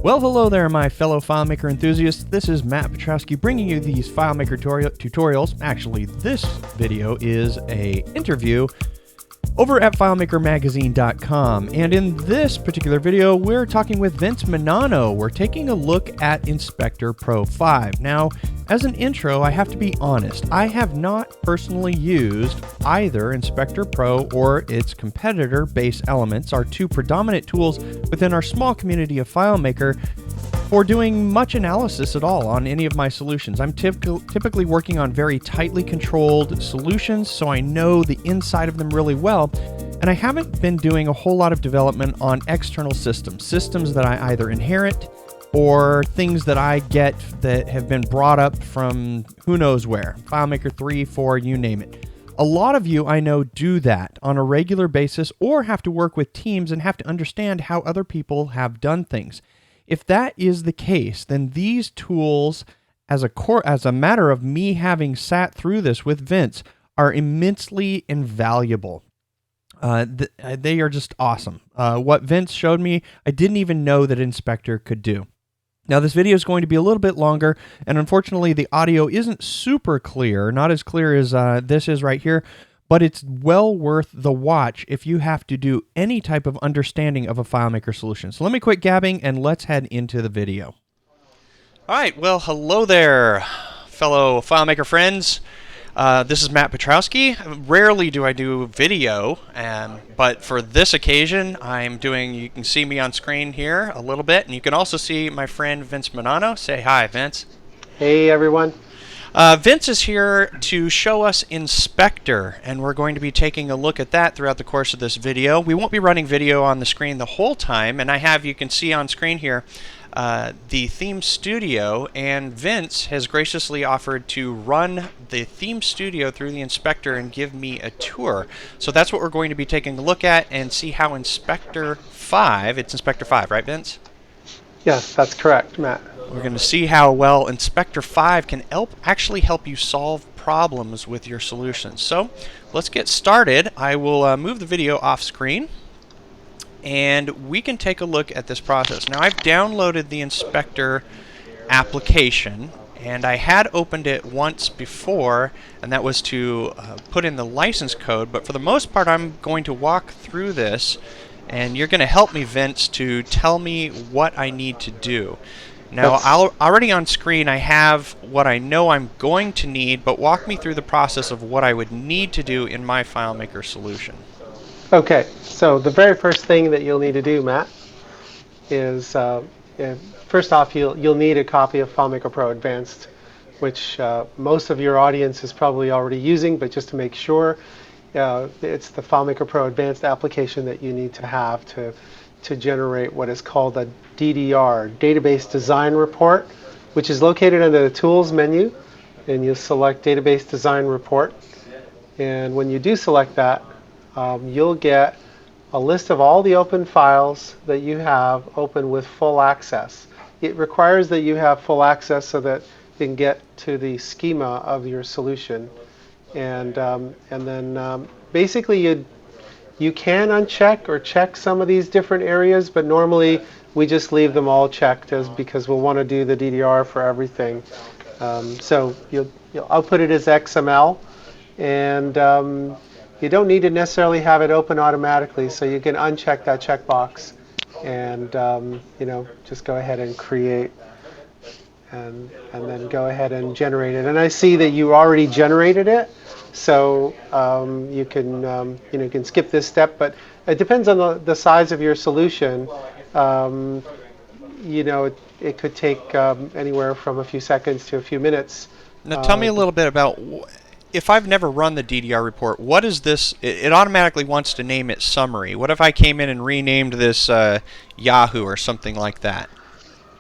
Well, hello there, my fellow FileMaker enthusiasts. This is Matt Petrowski bringing you these FileMaker tutorials. Actually, this video is an interview over at FileMakerMagazine.com. And in this particular video, we're talking with Vince Menanno. We're taking a look at InspectorPro 5. Now, as an intro, I have to be honest. I have not personally used either InspectorPro or its competitor, Base Elements, our two predominant tools within our small community of FileMaker, for doing much analysis at all on any of my solutions. I'm typically working on very tightly controlled solutions, so I know the inside of them really well, and I haven't been doing a whole lot of development on external systems that I either inherit or things that I get that have been brought up from who knows where, FileMaker 3, 4, you name it. A lot of you I know do that on a regular basis or have to work with teams and have to understand how other people have done things. If that is the case, then these tools, as a matter of me having sat through this with Vince, are immensely invaluable. They are just awesome. What Vince showed me, I didn't even know that Inspector could do. Now, this video is going to be a little bit longer, and unfortunately, the audio isn't super clear, not as clear as this is right here, but it's well worth the watch if you have to do any type of understanding of a FileMaker solution. So let me quit gabbing and let's head into the video. All right, well, hello there, fellow FileMaker friends. This is Matt Petrowski. Rarely do I do video, but for this occasion, I'm doing, you can see me on screen here a little bit, and you can also see my friend Vince Menanno. Say hi, Vince. Hey, everyone. Vince is here to show us Inspector, and we're going to be taking a look at that throughout the course of this video. We won't be running video on the screen the whole time, and I have, you can see on screen here, the Theme Studio, and Vince has graciously offered to run the Theme Studio through the Inspector and give me a tour. So that's what we're going to be taking a look at and see how Inspector 5, it's Inspector 5, right, Vince? Yes, that's correct, Matt. We're going to see how well Inspector 5 can actually help you solve problems with your solutions. So let's get started. I will move the video off screen and we can take a look at this process. Now, I've downloaded the Inspector application and I had opened it once before, and that was to put in the license code, but for the most part I'm going to walk through this and you're going to help me, Vince, to tell me what I need to do. Now, already on screen I have what I know I'm going to need, but walk me through the process of what I would need to do in my FileMaker solution. Okay, so the very first thing that you'll need to do, Matt, is first off you'll need a copy of FileMaker Pro Advanced, which most of your audience is probably already using, but just to make sure, it's the FileMaker Pro Advanced application that you need to have to generate what is called a DDR, Database Design Report, which is located under the Tools menu, and you select Database Design Report. And when you do select that, you'll get a list of all the open files that you have open with full access. It requires that you have full access so that you can get to the schema of your solution. And then basically you can uncheck or check some of these different areas, but normally we just leave them all checked because we'll want to do the DDR for everything. So you'll output it as XML, and you don't need to necessarily have it open automatically, so you can uncheck that checkbox and just go ahead and create and then go ahead and generate it. And I see that you already generated it. So you can skip this step, but it depends on the size of your solution. It could take anywhere from a few seconds to a few minutes. Now tell me a little bit about, if I've never run the DDR report, what is this? It automatically wants to name it Summary. What if I came in and renamed this Yahoo or something like that?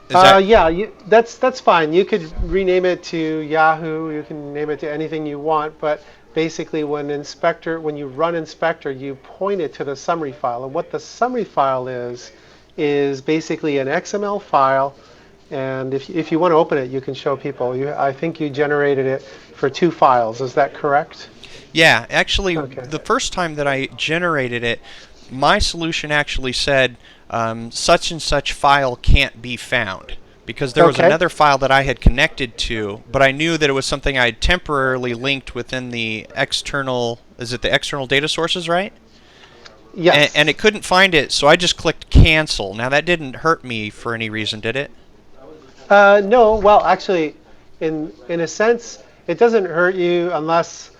Yeah, that's fine. You could rename it to Yahoo. You can name it to anything you want, but basically when you run Inspector, you point it to the summary file. And what the summary file is basically an XML file. And if you want to open it, you can show people. I think you generated it for 2 files. Is that correct? Yeah, actually, okay. The first time that I generated it, my solution actually said, such and such file can't be found. Because there was another file that I had connected to, but I knew that it was something I had temporarily linked within the external, is it the external data sources, right? Yes. And it couldn't find it, so I just clicked cancel. Now that didn't hurt me for any reason, did it? No, well, actually, in a sense, it doesn't hurt you unless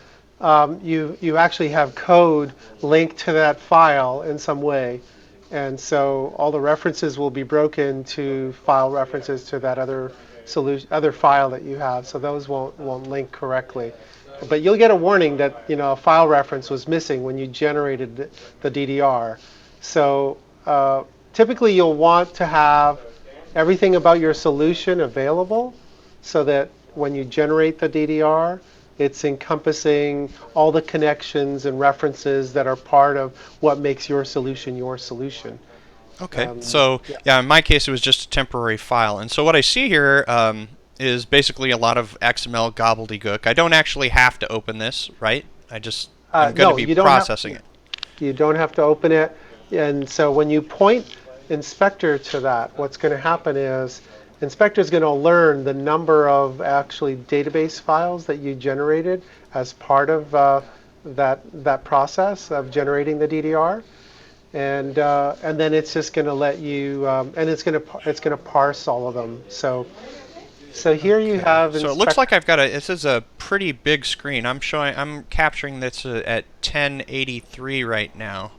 you actually have code linked to that file in some way. And so all the references will be broken to file references to that other file that you have. So those won't link correctly. But you'll get a warning that a file reference was missing when you generated the DDR. So typically you'll want to have everything about your solution available so that when you generate the DDR, it's encompassing all the connections and references that are part of what makes your solution your solution. Okay, so yeah, in my case it was just a temporary file. And so what I see here is basically a lot of XML gobbledygook. I don't actually have to open this, right? I'm going to be processing it. You don't have to open it. And so when you point Inspector to that, what's going to happen is Inspector is going to learn the number of actually database files that you generated as part of that process of generating the DDR, and then it's just going to let you and it's going to parse all of them. So here you have. So it looks like I've got this is a pretty big screen. I'm capturing this at 1083 right now.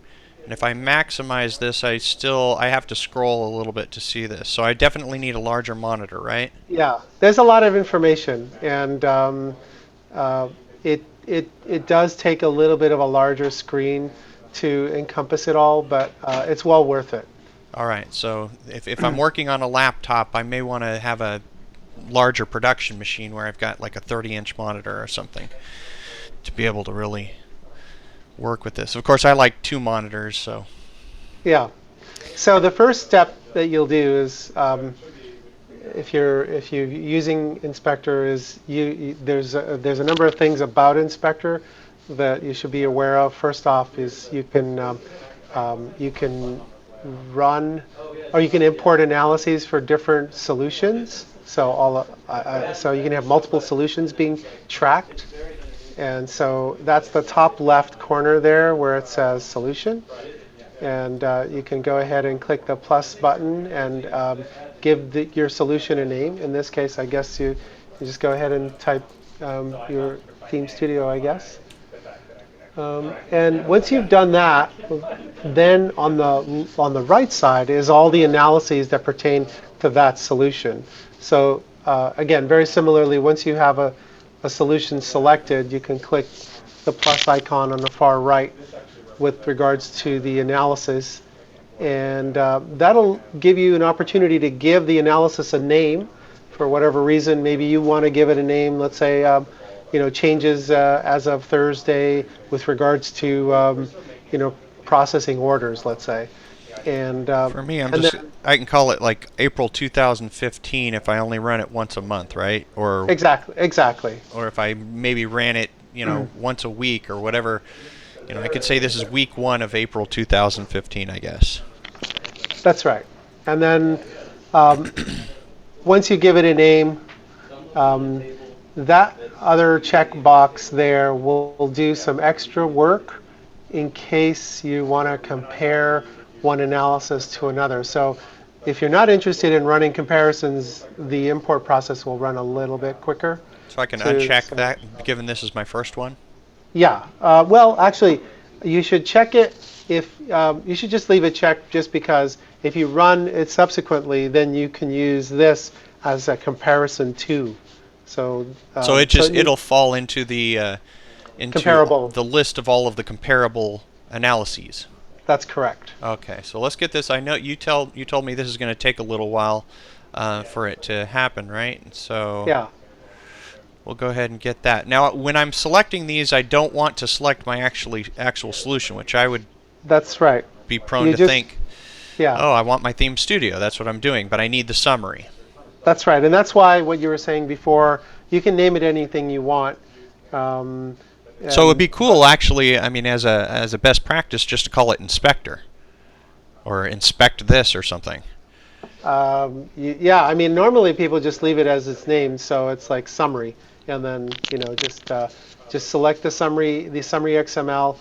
And if I maximize this, I have to scroll a little bit to see this. So I definitely need a larger monitor, right? Yeah, there's a lot of information, and it does take a little bit of a larger screen to encompass it all, but it's well worth it. All right. So if I'm working on a laptop, I may want to have a larger production machine where I've got like a 30-inch monitor or something to be able to really work with this. Of course, I like 2 monitors, so. Yeah. So the first step that you'll do is, if you're using Inspector, is there's a number of things about Inspector that you should be aware of. First off, is you can run or you can import analyses for different solutions. So so you can have multiple solutions being tracked. And so that's the top left corner there where it says solution. And you can go ahead and click the plus button and give your solution a name. In this case, I guess you just go ahead and type your theme studio, I guess. And once you've done that, then on the right side is all the analyses that pertain to that solution. So again, very similarly, once you have a solution selected, you can click the plus icon on the far right with regards to the analysis, and that'll give you an opportunity to give the analysis a name for whatever reason. Maybe you want to give it a name, let's say changes as of Thursday with regards to processing orders, let's say. And for me, I can call it like April 2015 if I only run it once a month, right? Or exactly. Or if I maybe ran it, once a week or whatever. I could say this is week 1 of April 2015, I guess. That's right. And then once you give it a name, that other checkbox there will do some extra work in case you want to compare one analysis to another. So if you're not interested in running comparisons, the import process will run a little bit quicker. So I can uncheck that, given this is my first one? Yeah. Well, actually, you should check it if you should just leave it checked, just because if you run it subsequently, then you can use this as a comparison too. So it'll fall into the comparable, the list of all of the comparable analyses. That's correct. Okay, so let's get this. I know you told me this is going to take a little while for it to happen, right? So yeah, we'll go ahead and get that. Now, when I'm selecting these, I don't want to select my actual solution, which I would. That's right. Be prone to think. Yeah. Oh, I want my theme studio. That's what I'm doing, but I need the summary. That's right, and that's why what you were saying before. You can name it anything you want. So it would be cool, actually. I mean, as a best practice, just to call it Inspector. or inspect this or something. Yeah, I mean, normally people just leave it as it's named, so it's like summary, and then just select the summary XML,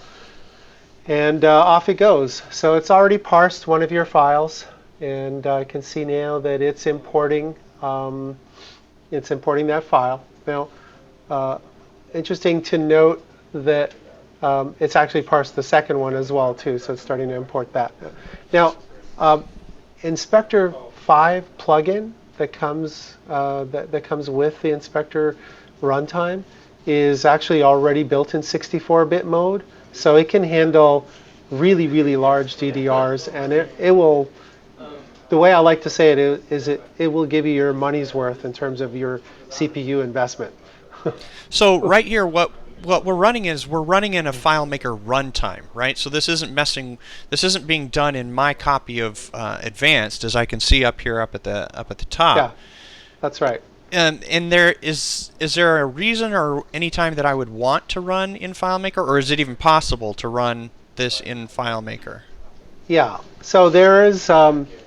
and off it goes. So it's already parsed one of your files, and I can see now that it's importing. It's importing that file. Now, interesting to note that it's actually parsed the second one as well too, so it's starting to import that. Now, Inspector 5 plugin that comes that comes with the Inspector runtime is actually already built in 64-bit mode, so it can handle really, really large DDRs, and it will. The way I like to say it is it will give you your money's worth in terms of your CPU investment. So right here, what we're running is we're running in a FileMaker runtime, right? So this isn't being done in my copy of Advanced, as I can see up here up at the top. Yeah, that's right. And is there a reason or any time that I would want to run in FileMaker, or is it even possible to run this in FileMaker? Yeah. So there is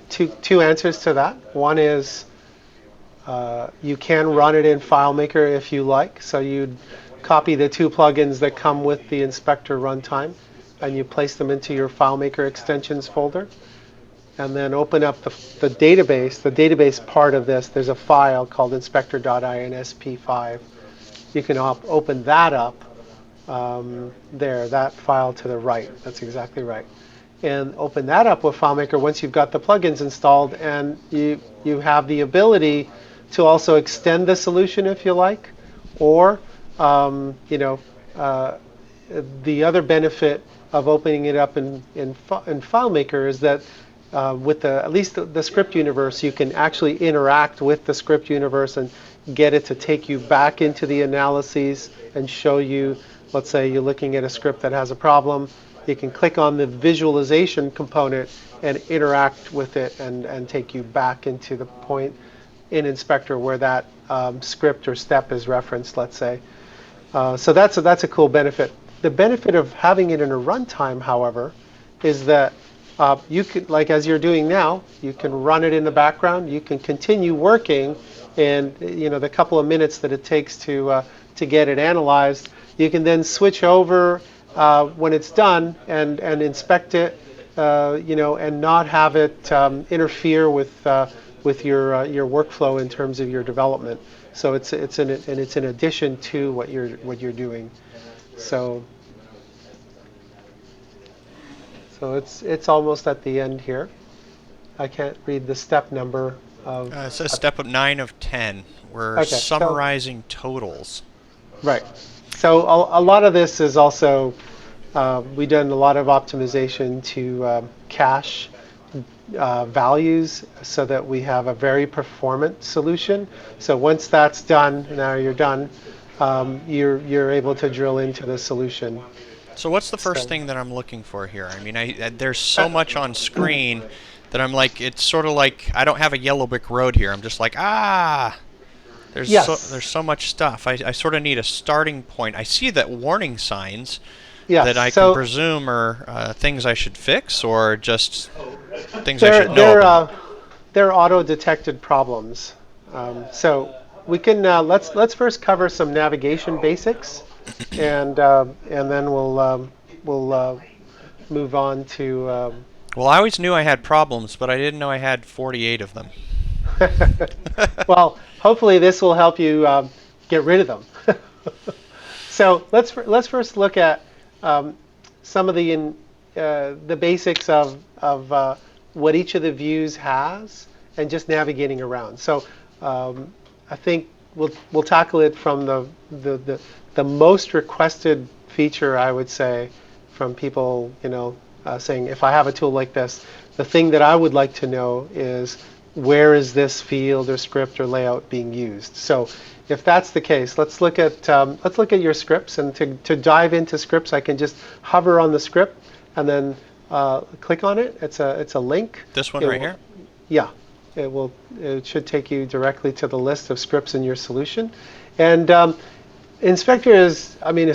two answers to that. One is you can run it in FileMaker if you like. So you'd copy the two plugins that come with the Inspector runtime, and you place them into your FileMaker extensions folder, and then open up the database. The database part of this, there's a file called inspector.insp5. You can open that up there, that file to the right. That's exactly right. And open that up with FileMaker once you've got the plugins installed, and you have the ability to also extend the solution if you like, or the other benefit of opening it up in FileMaker is that with at least the script universe, you can actually interact with the script universe and get it to take you back into the analyses and show you, let's say you're looking at a script that has a problem. You can click on the visualization component and interact with it and take you back into the point in Inspector where that script or step is referenced, let's say. So that's a cool benefit. The benefit of having it in a runtime, however, is that you could, like as you're doing now, you can run it in the background. You can continue working, and the couple of minutes that it takes to get it analyzed, you can then switch over when it's done and inspect it, and not have it interfere with your workflow in terms of your development. So it's in addition to what you're doing. So it's almost at the end here. I can't read the step number of. It says step 9 of 10. We're summarizing totals. Right. So a lot of this is also we've done a lot of optimization to cache values so that we have a very performant solution. So once that's done, now you're done, you're able to drill into the solution. So what's the first thing that I'm looking for here? I mean, there's so much on screen that I'm like, it's sort of like I don't have a yellow brick road here. I'm just like, there's so much stuff. I sort of need a starting point. I see that warning signs that I can presume are things I should fix, or just things I should know about. They're auto-detected problems. So we can let's first cover some navigation basics, and then we'll move on to. Well, I always knew I had problems, but I didn't know I had 48 of them. Well, hopefully this will help you get rid of them. So let's first look at some of the basics of what each of the views has, and just navigating around. So I think we'll tackle it from the most requested feature, I would say, from people, saying, if I have a tool like this, the thing that I would like to know is, where is this field or script or layout being used? So if that's the case, let's look at your scripts, and to dive into scripts, I can just hover on the script and then click on it. It's a link. This one right here? Yeah. It should take you directly to the list of scripts in your solution. And Inspector is, the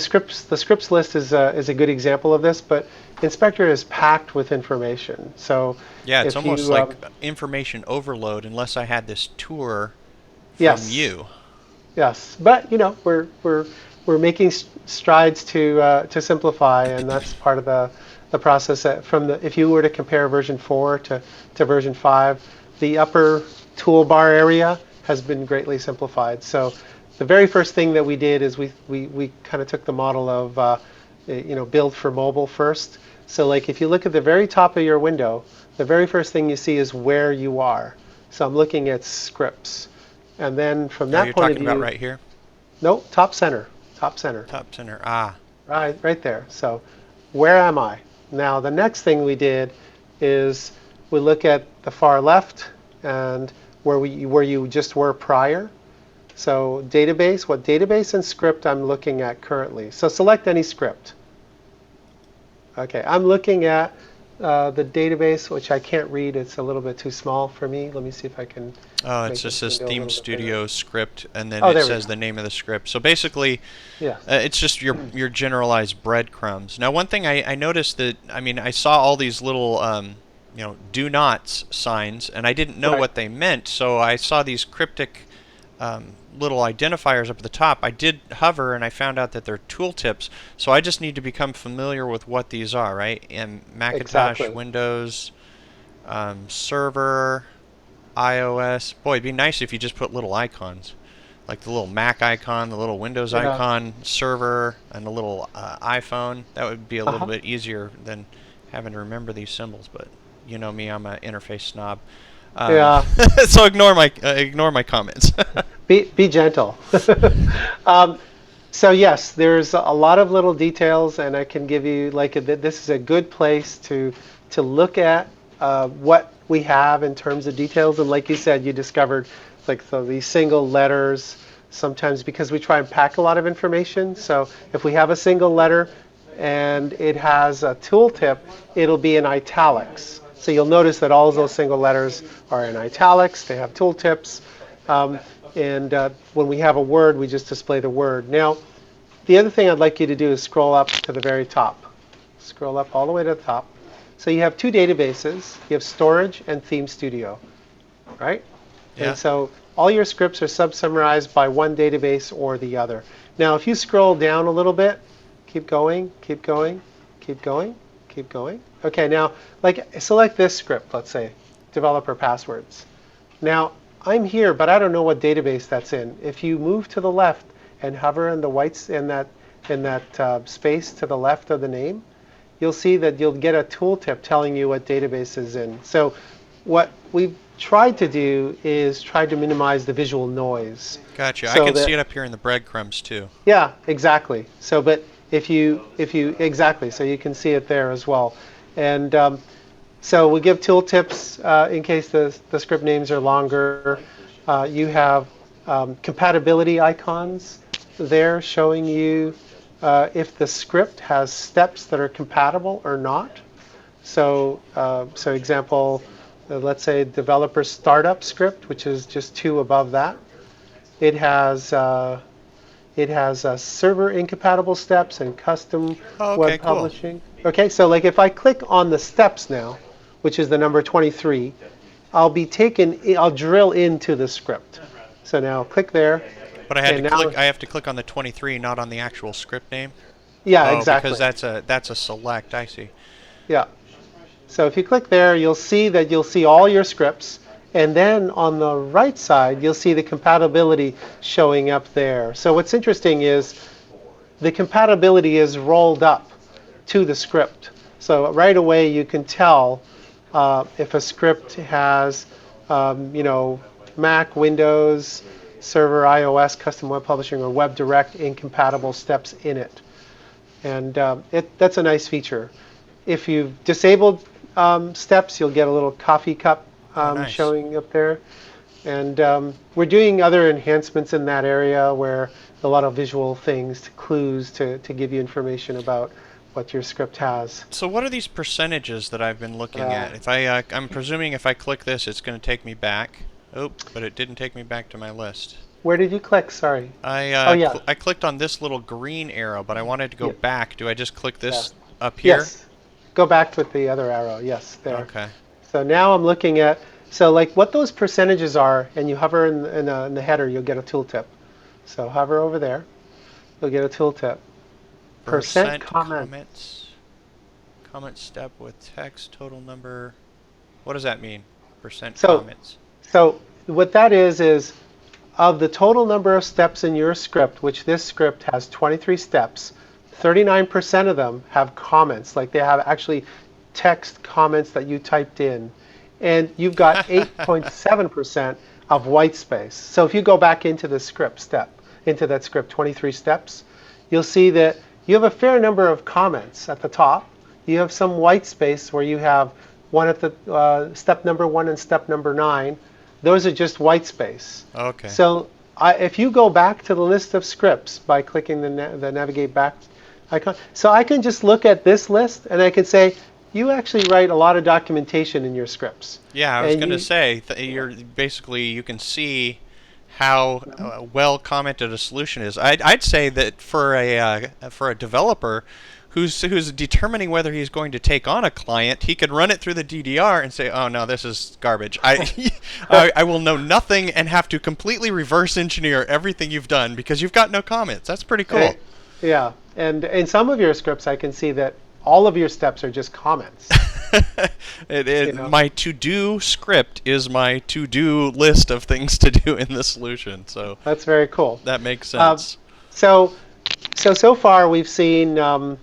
scripts list is a good example of this, but Inspector is packed with information. So Yeah, it's if almost you, like information overload unless I had this tour from yes, you. yes, but we're making strides to simplify, and that's part of the process. That from the if you were to compare version 4 to version 5, the upper toolbar area has been greatly simplified. So the very first thing that we did is we kind of took the model of build for mobile first. So like if you look at the very top of your window, the very first thing you see is where you are. So I'm looking at scripts. And then from Oh, that you're point of talking about view, right here? no, top center, top center, Top center. Ah, right there. So where am I? Now the next thing we did is we look at the far left and where you just were prior. So database, what database and script I'm looking at currently. So select any script. Okay, I'm looking at the database, which I can't read. It's a little bit too small for me. Let me see if I can oh, it make just this says window a Theme little bit bigger. Studio script, and then Oh, it there we says go. the name of the script. So basically, Yeah. it's just your generalized breadcrumbs. Now, one thing I noticed that, I mean, I saw all these little, do nots signs, and I didn't know Right. what they meant, so I saw these cryptic little identifiers up at the top. I did hover, and I found out that they're tooltips, so I just need to become familiar with what these are, right? And Macintosh, Exactly. Windows, server, iOS. Boy, it'd be nice if you just put little icons, like the little Mac icon, the little Windows Yeah. icon, server, and the little iPhone. That would be a little Uh-huh. bit easier than having to remember these symbols. But you know me, I'm an interface snob. Yeah. So ignore my comments. Be gentle. um, so yes, there's a lot of little details, and I can give you this is a good place to look at what we have in terms of details. And like you said, you discovered these single letters sometimes because we try and pack a lot of information. So if we have a single letter and it has a tooltip, it'll be in italics. So you'll notice that all of those single letters are in italics. They have tooltips. And when we have a word, we just display the word. Now, the other thing I'd like you to do is scroll up to the very top. Scroll up all the way to the top. So you have two databases. You have Storage and Theme Studio, right? Yeah. And so all your scripts are sub-summarized by one database or the other. Now, if you scroll down a little bit, keep going, keep going, keep going, keep going. Okay, now, select this script, let's say, developer passwords. Now, I'm here, but I don't know what database that's in. If you move to the left and hover in the whites in that space to the left of the name, you'll see that you'll get a tooltip telling you what database is in. So what we've tried to do is try to minimize the visual noise. Gotcha. I So can that, see it up here in the breadcrumbs too. yeah, exactly. So, but if you exactly, so you can see it there as well. And so we give tooltips in case the script names are longer. You have compatibility icons there showing you if the script has steps that are compatible or not. So, example, let's say developer startup script, which is just 2 above that. It has server incompatible steps and custom Oh, okay, web cool. publishing. Okay, so if I click on the steps now, which is the number 23, I'll drill into the script. So now click there. But I have to click on the 23, not on the actual script name. Yeah, Oh, exactly. because that's a select. I see. Yeah. So if you click there, you'll see all your scripts, and then on the right side, you'll see the compatibility showing up there. So what's interesting is the compatibility is rolled up to the script. So right away, you can tell if a script has, Mac, Windows, server, iOS, custom web publishing, or web direct incompatible steps in it. And that's a nice feature. If you've disabled steps, you'll get a little coffee cup Nice. showing up there. And we're doing other enhancements in that area where a lot of visual things, clues to give you information about what your script has. So what are these percentages that I've been looking at? If I'm presuming if I click this, it's going to take me back. Oh, but it didn't take me back to my list. Where did you click? Sorry. I clicked on this little green arrow, but I wanted to go Yeah. back. Do I just click this up here? Yes. Go back with the other arrow. Yes, there. Okay. So now I'm looking at, so like what those percentages are, and you hover in the header, you'll get a tooltip. So hover over there, you'll get a tooltip. Percent comment. Comment step with text, total number. What does that mean? Percent So, comments. so what that is of the total number of steps in your script, which this script has 23 steps, 39% of them have comments, like they have actually text comments that you typed in. And you've got 8.7% of white space. So if you go back into the script step, into that script, 23 steps, you'll see that you have a fair number of comments at the top. You have some white space where you have one at the step number 1 and step number 9. Those are just white space. Okay. So if you go back to the list of scripts by clicking the navigate back icon, so I can just look at this list and I can say, you actually write a lot of documentation in your scripts. Yeah, I was going to say, you can see how well commented a solution is. I'd say that for a developer who's determining whether he's going to take on a client, he could run it through the DDR and say, "Oh no, this is garbage. I will know nothing and have to completely reverse engineer everything you've done because you've got no comments." That's pretty cool. Yeah, and in some of your scripts, I can see that all of your steps are just comments. My to-do script is my to-do list of things to do in the solution. So that's very cool. That makes sense. So far we've seen, some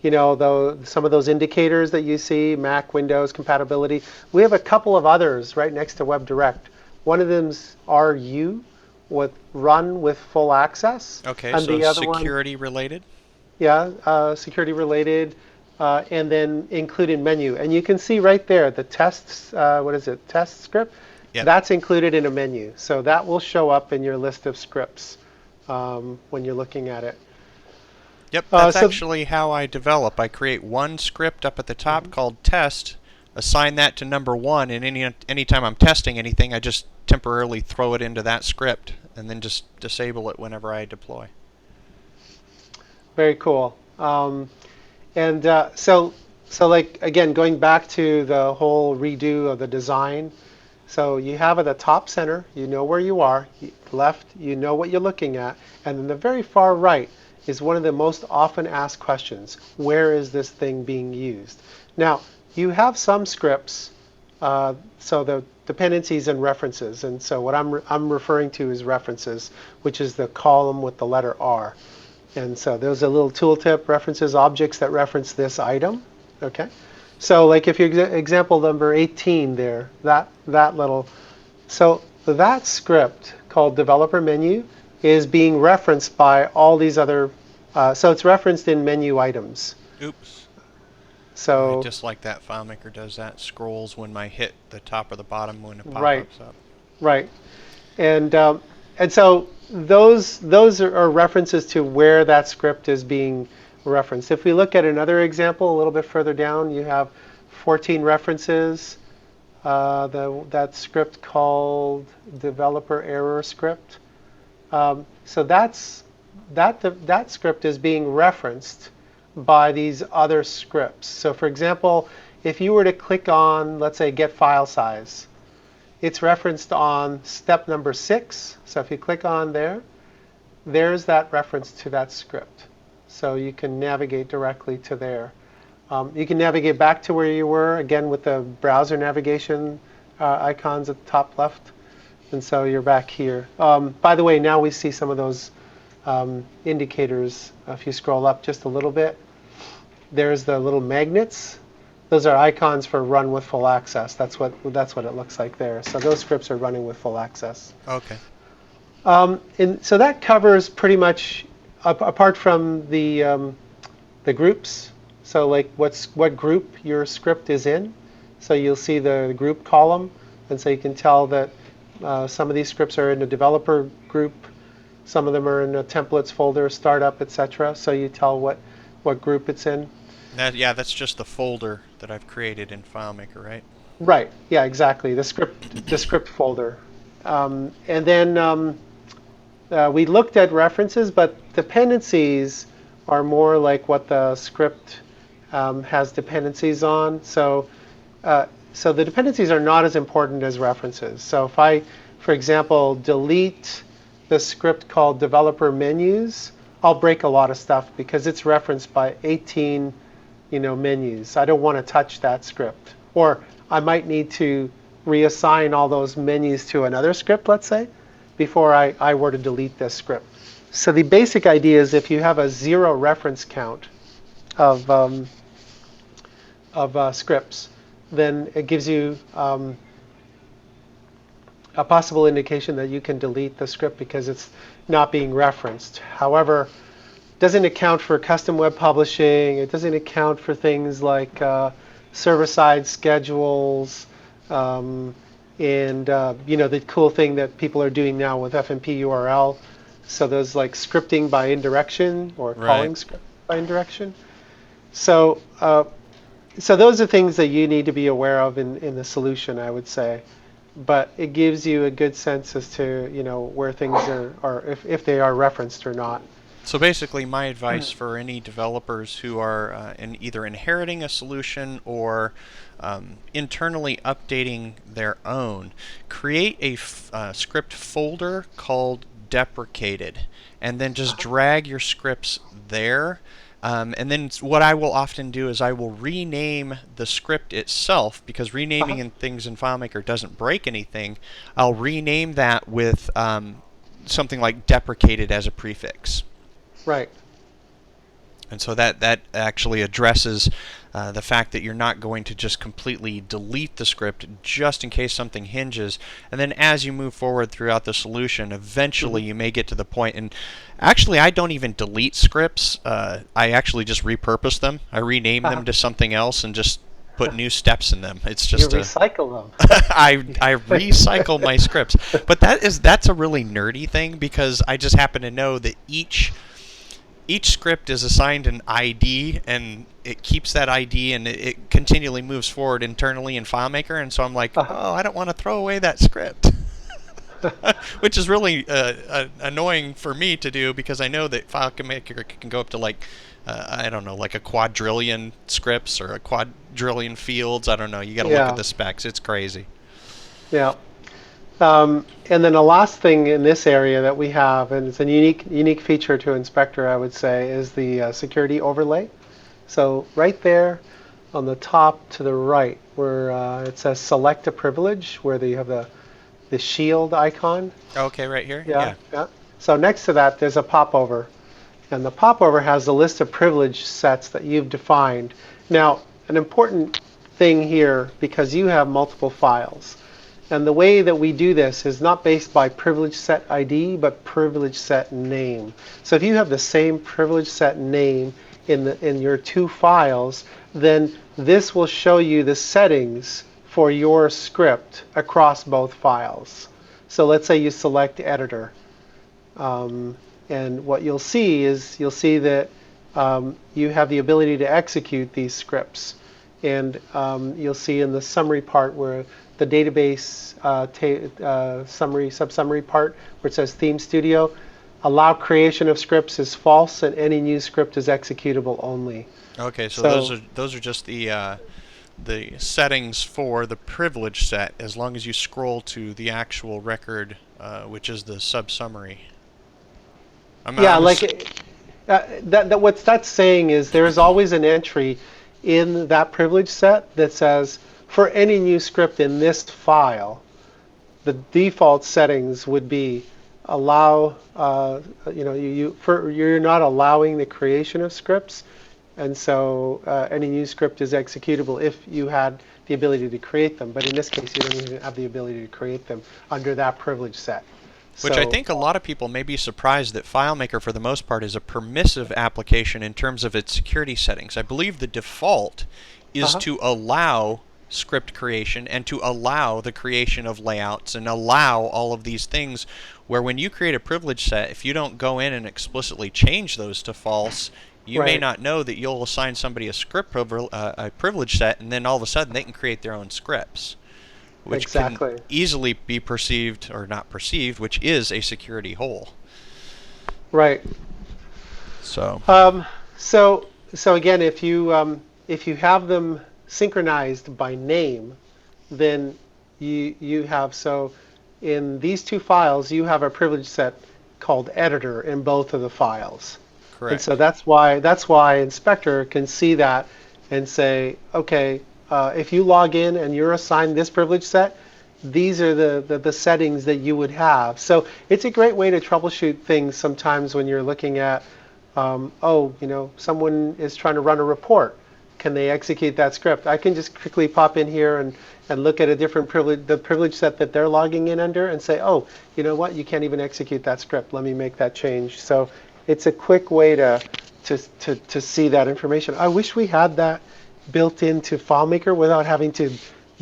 of those indicators that you see, Mac, Windows compatibility. We have a couple of others right next to WebDirect. One of them's RU, with run with full access. Okay, and so the other security related? Yeah, security related, and then included menu. And you can see right there the tests, test script? Yep. That's included in a menu. So that will show up in your list of scripts when you're looking at it. Yep, that's actually how I develop. I create one script up at the top called test, assign that to number 1, and anytime I'm testing anything, I just temporarily throw it into that script and then just disable it whenever I deploy. Very cool. So like, again, going back to the whole redo of the design, so you have at the top center, you know where you are, left, you know what you're looking at, and then the very far right is one of the most often asked questions. Where is this thing being used? Now, you have some scripts, so the dependencies and references, and so what I'm referring to is references, which is the column with the letter R. And so there's a little tooltip, references, objects that reference this item. Okay, so like if you example number 18 there, that script called developer menu is being referenced by all these other, so it's referenced in menu items. Oops. So just like that, FileMaker does that, scrolls when I hit the top or the bottom when it pop-ups up. Right. And so those are references to where that script is being referenced. If we look at another example a little bit further down, you have 14 references. That script called developer error script. So that script is being referenced by these other scripts. So for example, if you were to click on, let's say, get file size, it's referenced on step number 6. So if you click on there, there's that reference to that script. So you can navigate directly to there. You can navigate back to where you were, again, with the browser navigation icons at the top left. And so you're back here. By the way, now we see some of those indicators. If you scroll up just a little bit, there's the little magnets. Those are icons for run with full access. That's what it looks like there. So those scripts are running with full access. Okay. And so that covers pretty much, apart from the groups. So like what group your script is in. So you'll see the group column, and so you can tell that some of these scripts are in a developer group. Some of them are in a templates folder, startup, etc. So you tell what group it's in. That's just the folder that I've created in FileMaker, right? Right. Yeah, exactly. The script folder. And then we looked at references, but dependencies are more like what the script has dependencies on. So the dependencies are not as important as references. So if I, for example, delete the script called developer menus, I'll break a lot of stuff because it's referenced by 18 menus. I don't want to touch that script. Or I might need to reassign all those menus to another script, let's say, before I were to delete this script. So the basic idea is if you have a 0 reference count of scripts, then it gives you a possible indication that you can delete the script because it's not being referenced. However, it doesn't account for custom web publishing. It doesn't account for things like server-side schedules, and the cool thing that people are doing now with FMP URL. So those like scripting by indirection or calling script by indirection. So those are things that you need to be aware of in the solution, I would say. But it gives you a good sense as to where things are if they are referenced or not. So basically, my advice for any developers who are either inheriting a solution or internally updating their own, create a script folder called deprecated, and then just drag your scripts there. And then what I will often do is I will rename the script itself, because renaming things in FileMaker doesn't break anything. I'll rename that with something like deprecated as a prefix. Right. And so that actually addresses the fact that you're not going to just completely delete the script just in case something hinges. And then as you move forward throughout the solution, eventually you may get to the point, and actually I don't even delete scripts. I actually just repurpose them. I rename them to something else and just put new steps in them. It's just you recycle them. I recycle my scripts. But that's a really nerdy thing, because I just happen to know that each script is assigned an ID, and it keeps that ID, and it continually moves forward internally in FileMaker. And so I'm like, oh, I don't want to throw away that script, which is really annoying for me to do, because I know that FileMaker can go up to like, I don't know, like a quadrillion scripts or a quadrillion fields. I don't know. You got to look at the specs. It's crazy. Yeah. And then the last thing in this area that we have, and it's a unique feature to Inspector, I would say, is the security overlay. So right there on the top to the right, where it says select a privilege, where you have the shield icon. Okay, right here? Yeah. So next to that, there's a popover. And the popover has a list of privilege sets that you've defined. Now, an important thing here, because you have multiple files, and the way that we do this is not based by privilege set ID, but privilege set name. So if you have the same privilege set name in your two files, then this will show you the settings for your script across both files. So let's say you select editor. And what you'll see is that you have the ability to execute these scripts. And you'll see in the summary part where the database sub-summary part where it says Theme Studio, allow creation of scripts is false and any new script is executable only. Okay, so those are just the settings for the privilege set, as long as you scroll to the actual record, which is the sub-summary. What that's saying is there's always an entry in that privilege set that says, for any new script in this file, the default settings would be allow, you're not allowing the creation of scripts, and so any new script is executable if you had the ability to create them. But in this case, you don't even have the ability to create them under that privilege set. Which I think a lot of people may be surprised that FileMaker, for the most part, is a permissive application in terms of its security settings. I believe the default is to allow script creation and to allow the creation of layouts and allow all of these things, where when you create a privilege set, if you don't go in and explicitly change those to false, you may not know that you'll assign somebody a privilege set, and then all of a sudden they can create their own scripts, which can easily be perceived, or not perceived, which is a security hole. Right. So. So again, if you if you have them synchronized by name, then you have, so in these two files, you have a privilege set called editor in both of the files. Correct. And so that's why Inspector can see that and say, okay, if you log in and you're assigned this privilege set, these are the settings that you would have. So it's a great way to troubleshoot things sometimes when you're looking at, someone is trying to run a report. Can they execute that script? I can just quickly pop in here and look at a different privilege, the privilege set that they're logging in under, and say, oh, you know what? You can't even execute that script. Let me make that change. So it's a quick way to see that information. I wish we had that built into FileMaker without having to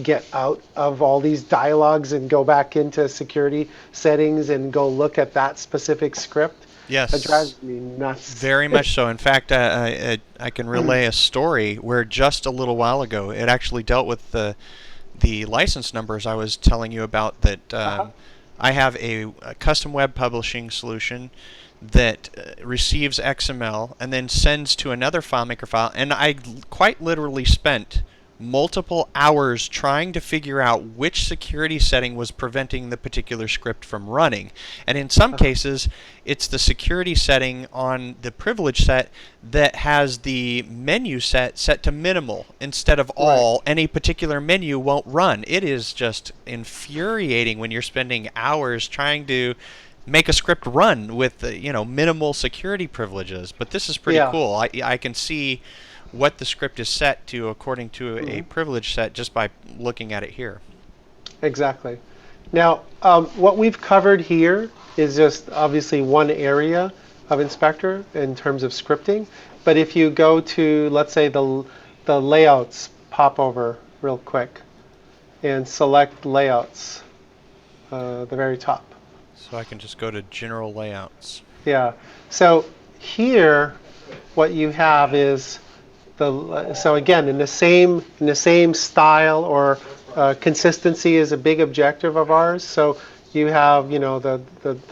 get out of all these dialogues and go back into security settings and go look at that specific script. Yes. That drives me nuts. Very much so. In fact, I can relay a story where just a little while ago it actually dealt with the license numbers I was telling you about. That I have a custom web publishing solution that receives XML and then sends to another FileMaker file, and I quite literally spent multiple hours trying to figure out which security setting was preventing the particular script from running. And in some cases, it's the security setting on the privilege set that has the menu set to minimal instead of all. Any particular menu won't run. It is just infuriating when you're spending hours trying to make a script run with minimal security privileges. But this is pretty cool. I can see what the script is set to according to a privilege set just by looking at it here. Exactly. Now, what we've covered here is just obviously one area of Inspector in terms of scripting. But if you go to, let's say, the layouts pop over real quick and select layouts, the very top. So I can just go to general layouts. Yeah. So here, what you have is so again, in the same style or consistency is a big objective of ours. So you have the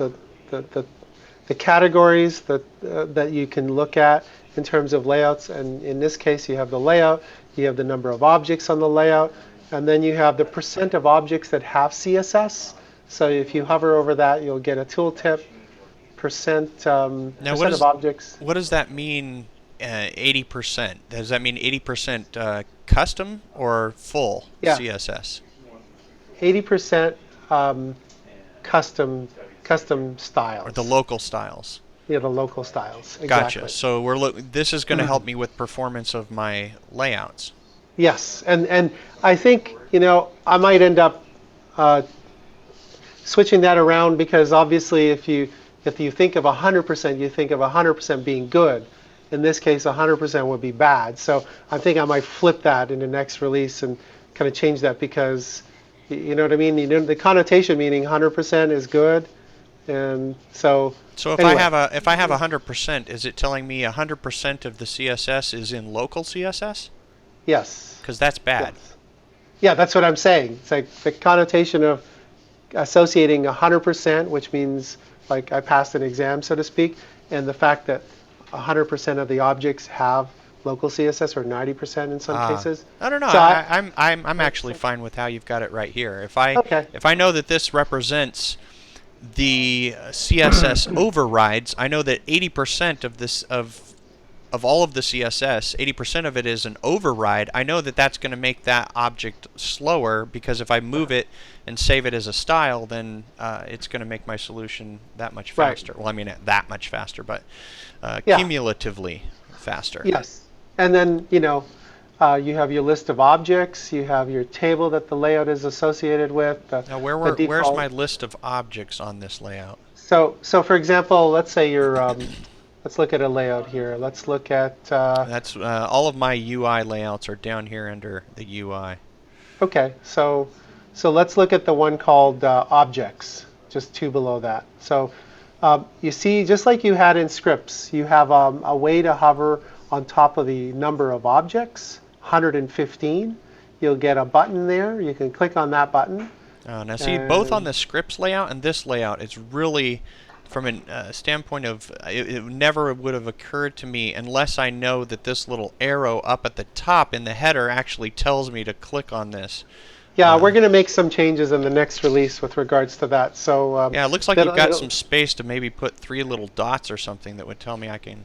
categories that you can look at in terms of layouts, and in this case you have the layout, you have the number of objects on the layout, and then you have the percent of objects that have CSS. So if you hover over that, you'll get a tooltip. Percent of objects. What does that mean? 80%. Does that mean 80% custom or full CSS? 80% custom styles. Or the local styles. Yeah, the local styles. Exactly. Gotcha. So this is going to help me with performance of my layouts. Yes, and I think I might end up switching that around, because obviously if you think of 100%, you think of 100% being good. In this case, 100% would be bad. So I think I might flip that in the next release and kind of change that, because you know what I mean. The connotation meaning 100% is good, and so. So if anyway. if I have 100%, is it telling me 100% of the CSS is in local CSS? Yes. Because that's bad. Yes. Yeah, that's what I'm saying. It's like the connotation of associating 100%, which means like I passed an exam, so to speak, and the fact that 100% of the objects have local CSS, or 90% in some cases. I don't know. So I'm actually fine with how you've got it right here. If I know that this represents the CSS overrides, I know that 80% of this of all of the CSS, 80% of it is an override. I know that that's going to make that object slower, because if I move it and save it as a style, then it's going to make my solution that much faster. Well, I mean, not that much faster, but cumulatively faster. Yes. And then, you have your list of objects, you have your table that the layout is associated with. Now, where's my list of objects on this layout? So for example, let's say you're let's look at a layout here. Let's look at... That's all of my UI layouts are down here under the UI. Okay, so let's look at the one called objects, just two below that. So you see, just like you had in scripts, you have a way to hover on top of the number of objects, 115. You'll get a button there. You can click on that button. Now see, both on the scripts layout and this layout, it's really from a standpoint of it never would have occurred to me unless I know that this little arrow up at the top in the header actually tells me to click on this. Yeah, we're going to make some changes in the next release with regards to that. So yeah, it looks like you've got some space to maybe put 3 little dots or something that would tell me I don't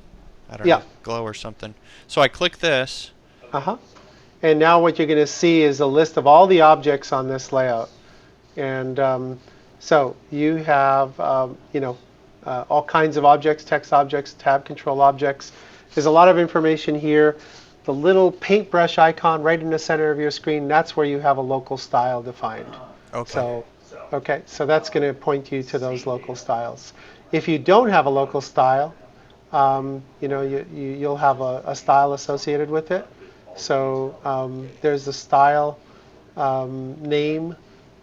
know, glow or something. So I click this. And now what you're going to see is a list of all the objects on this layout. And so you have, all kinds of objects, text objects, tab control objects. There's a lot of information here. The little paintbrush icon right in the center of your screen, that's where you have a local style defined. Okay. So that's going to point you to those local styles. If you don't have a local style, you'll have a style associated with it. So there's the style name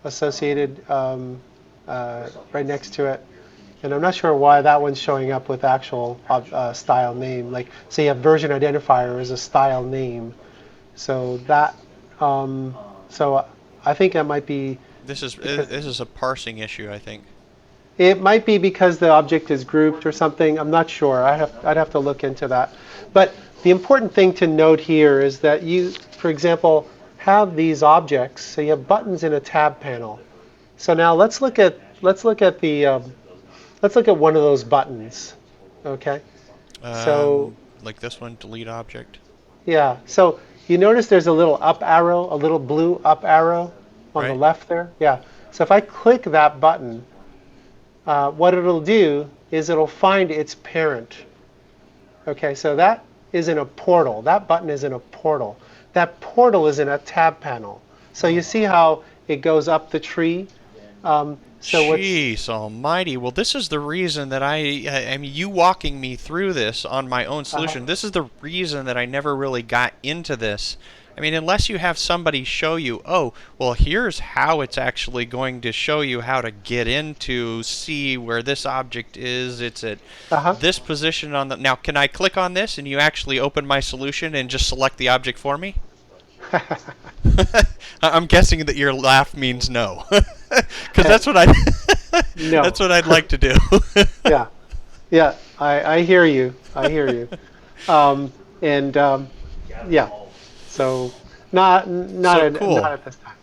associated right next to it. And I'm not sure why that one's showing up with actual style name. Like, say you have version identifier as a style name. So that, so I think that might be. This is a parsing issue, I think. It might be because the object is grouped or something. I'm not sure. I'd have to look into that. But the important thing to note here is that you, for example, have these objects. So you have buttons in a tab panel. So now let's look at one of those buttons. Okay. So like this one, delete object. Yeah. So you notice there's a little up arrow, a little blue up arrow on the left there. Yeah. So if I click that button, what it'll do is it'll find its parent. Okay. So that is in a portal. That button is in a portal. That portal is in a tab panel. So you see how it goes up the tree. Jeez almighty. Well, this is the reason that I mean, you walking me through this on my own solution, this is the reason that I never really got into this. I mean, unless you have somebody show you, oh, well, here's how it's actually going to show you how to get into, see where this object is. It's at this position on the... Now, can I click on this and you actually open my solution and just select the object for me? I'm guessing that your laugh means no, because that's what no. That's what I'd like to do. yeah, I hear you. Yeah, so not at this time.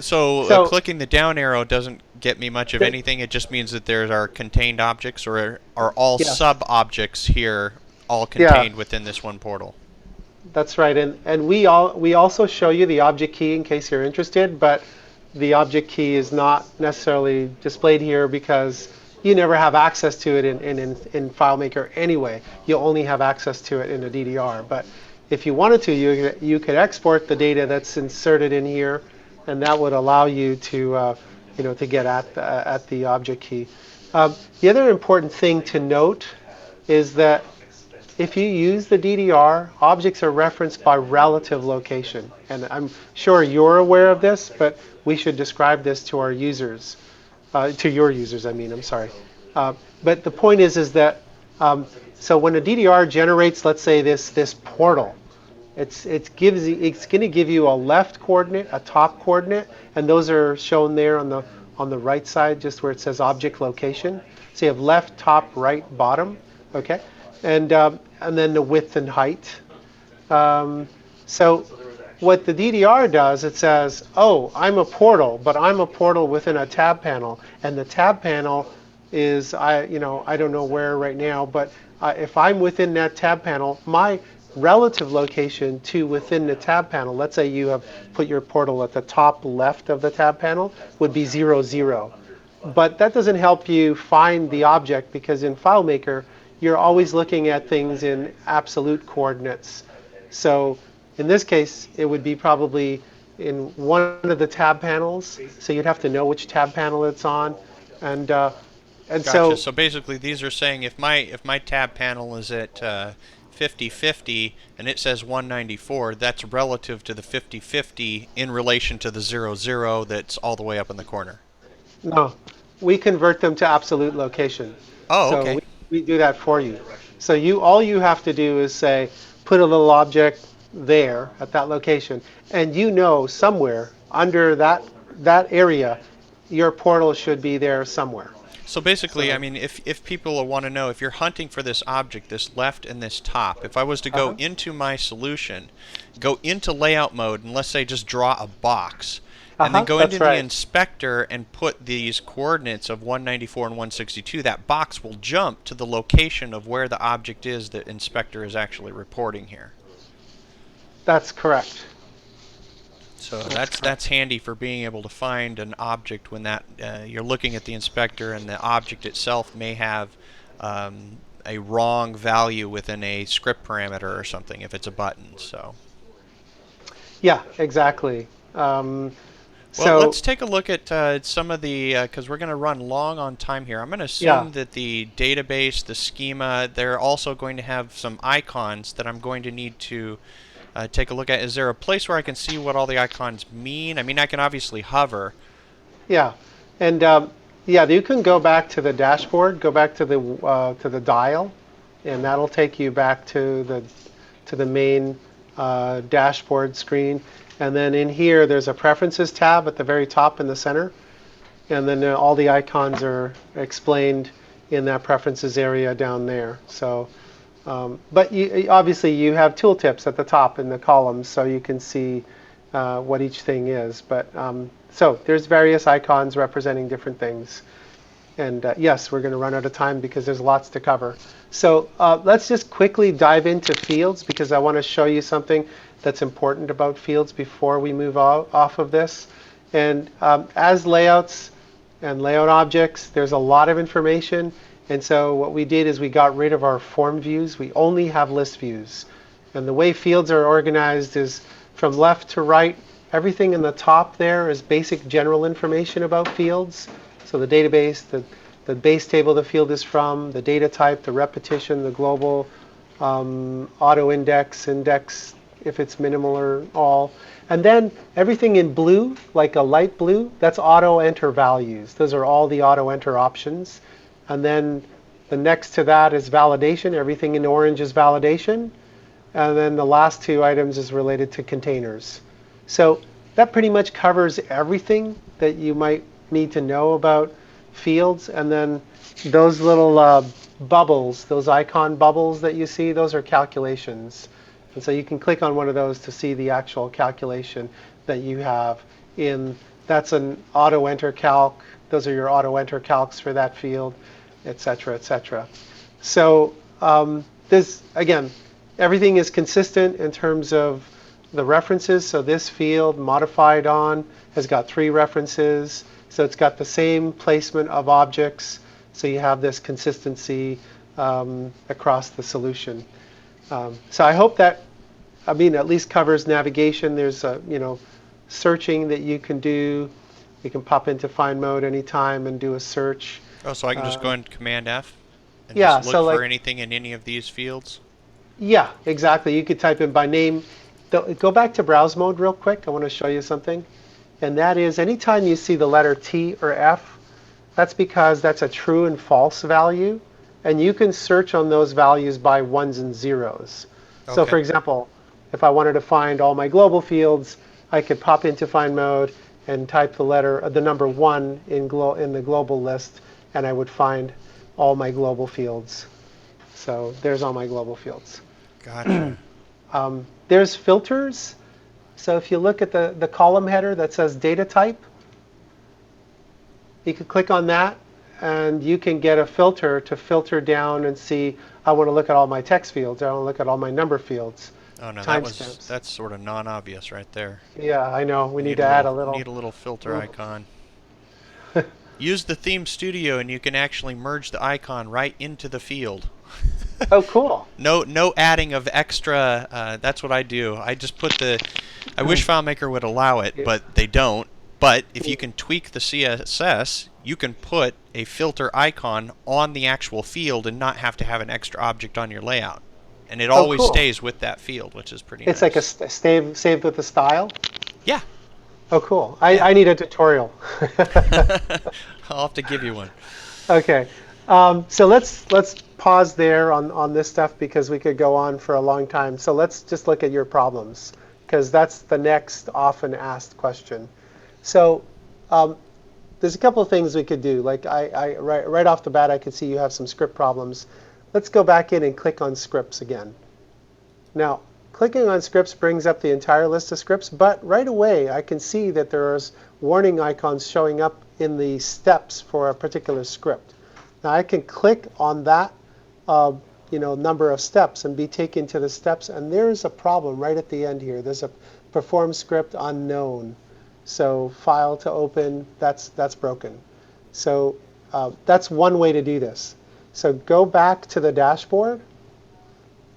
So clicking the down arrow doesn't get me much of anything. It just means that there are contained objects, or are all sub objects here all contained within this one portal. That's right, and we also show you the object key in case you're interested, but the object key is not necessarily displayed here because you never have access to it in FileMaker anyway. You only have access to it in a DDR. But if you wanted to, you could export the data that's inserted in here, and that would allow you to to get at the object key. The other important thing to note is that if you use the DDR, objects are referenced by relative location. And I'm sure you're aware of this, but we should describe this to our users, to your users, I'm sorry. But the point is that, so when a DDR generates, let's say, this portal, it's going to give you a left coordinate, a top coordinate, and those are shown there on the right side, just where it says object location. So you have left, top, right, bottom, okay? And then the width and height. So what the DDR does, it says, oh, I'm a portal, but I'm a portal within a tab panel, and the tab panel is I don't know where right now, but if I'm within that tab panel, my relative location to within the tab panel, let's say you have put your portal at the top left of the tab panel, would be 0, 0. But that doesn't help you find the object, because in FileMaker, you're always looking at things in absolute coordinates. So in this case, it would be probably in one of the tab panels. So you'd have to know which tab panel it's on. And gotcha. So basically, these are saying if my tab panel is at 50/50 and it says 194, that's relative to the 50/50 in relation to the 0, 0 that's all the way up in the corner. No, we convert them to absolute location. Oh, okay. So we do that for you. So all you have to do is say, put a little object there at that location, and somewhere under that area, your portal should be there somewhere. So basically, So, I mean, if people want to know, if you're hunting for this object, this left and this top, if I was to go uh-huh. into my solution, go into layout mode, and let's say just draw a box, and then Uh-huh, go into that's the right. inspector and put these coordinates of 194 and 162, that box will jump to the location of where the object is that inspector is actually reporting here. That's correct. So That's that's correct. handy for being able to find an object when that you're looking at the inspector and the object itself may have a wrong value within a script parameter or something if it's a button. So Yeah, exactly. well, So, let's take a look at some of the because we're going to run long on time here. I'm going to yeah. assume that the database, the schema, they're also going to have some icons that I'm going to need to take a look at. Is there a place where I can see what all the icons mean? I mean, I can obviously hover. Yeah, and yeah, you can go back to the dashboard, go back to the dial, and that'll take you back to the main dashboard screen. And then in here, there's a Preferences tab at the very top in the center, and then all the icons are explained in that Preferences area down there. So, but obviously you have tooltips at the top in the columns, so you can see what each thing is. But so there's various icons representing different things. And yes, we're going to run out of time because there's lots to cover. So let's just quickly dive into fields because I want to show you something that's important about fields before we move off of this. And as layouts and layout objects, there's a lot of information. And so what we did is we got rid of our form views. We only have list views. And the way fields are organized is from left to right. Everything in the top there is basic general information about fields. So the database, the base table the field is from, the data type, the repetition, the global, auto index if it's minimal or all. And then everything in blue, like a light blue, that's auto enter values. Those are all the auto enter options. And then the next to that is validation. Everything in orange is validation. And then the last two items is related to containers. So that pretty much covers everything that you might need to know about fields. And then those little bubbles, those icon bubbles that you see, those are calculations. And so you can click on one of those to see the actual calculation that you have in, that's an auto enter calc. Those are your auto enter calcs for that field, et cetera, et cetera. So this, again, everything is consistent in terms of the references. So this field, modified on, has got 3 references. So it's got the same placement of objects. So you have this consistency across the solution. So I hope that, I mean, at least covers navigation. There's searching that you can do. You can pop into find mode anytime and do a search. Oh, so I can just go into Command F and Yeah, just so look for like, anything in any of these fields? yeah, exactly. You could type in by name. Go back to browse mode real quick. I want to show you something. And that is anytime you see the letter T or F, that's because that's a true and false value. And you can search on those values by ones and zeros. So Okay. for example, if I wanted to find all my global fields, I could pop into find mode and type the number 1 in the global list, and I would find all my global fields. So there's all my global fields. Gotcha. There's filters. So if you look at the column header that says data type, you can click on that and you can get a filter to filter down and see, I want to look at all my text fields, I want to look at all my number fields, Oh no, timestamps. that's sort of non-obvious right there. Yeah, I know. We You need to add a little. need a little filter icon. Use the theme studio and you can actually merge the icon right into the field. Oh, cool. No adding of extra. That's what I do. I just put the. I wish FileMaker would allow it, but they don't. But if you can tweak the CSS, you can put a filter icon on the actual field and not have to have an extra object on your layout. And it Oh, always cool. stays with that field, which is pretty It's nice. like a saved with the style. Yeah. Oh, cool. I need a tutorial. I'll have to give you one. Okay. So let's pause there on this stuff because we could go on for a long time. So let's just look at your problems because that's the next often asked question. So there's a couple of things we could do. Like right off the bat, I could see you have some script problems. Let's go back in and click on scripts again. Now, clicking on scripts brings up the entire list of scripts, but right away I can see that there's warning icons showing up in the steps for a particular script. Now I can click on that number of steps and be taken to the steps, and there's a problem right at the end here. There's a perform script unknown. So file to open, that's broken. So that's one way to do this. So go back to the dashboard.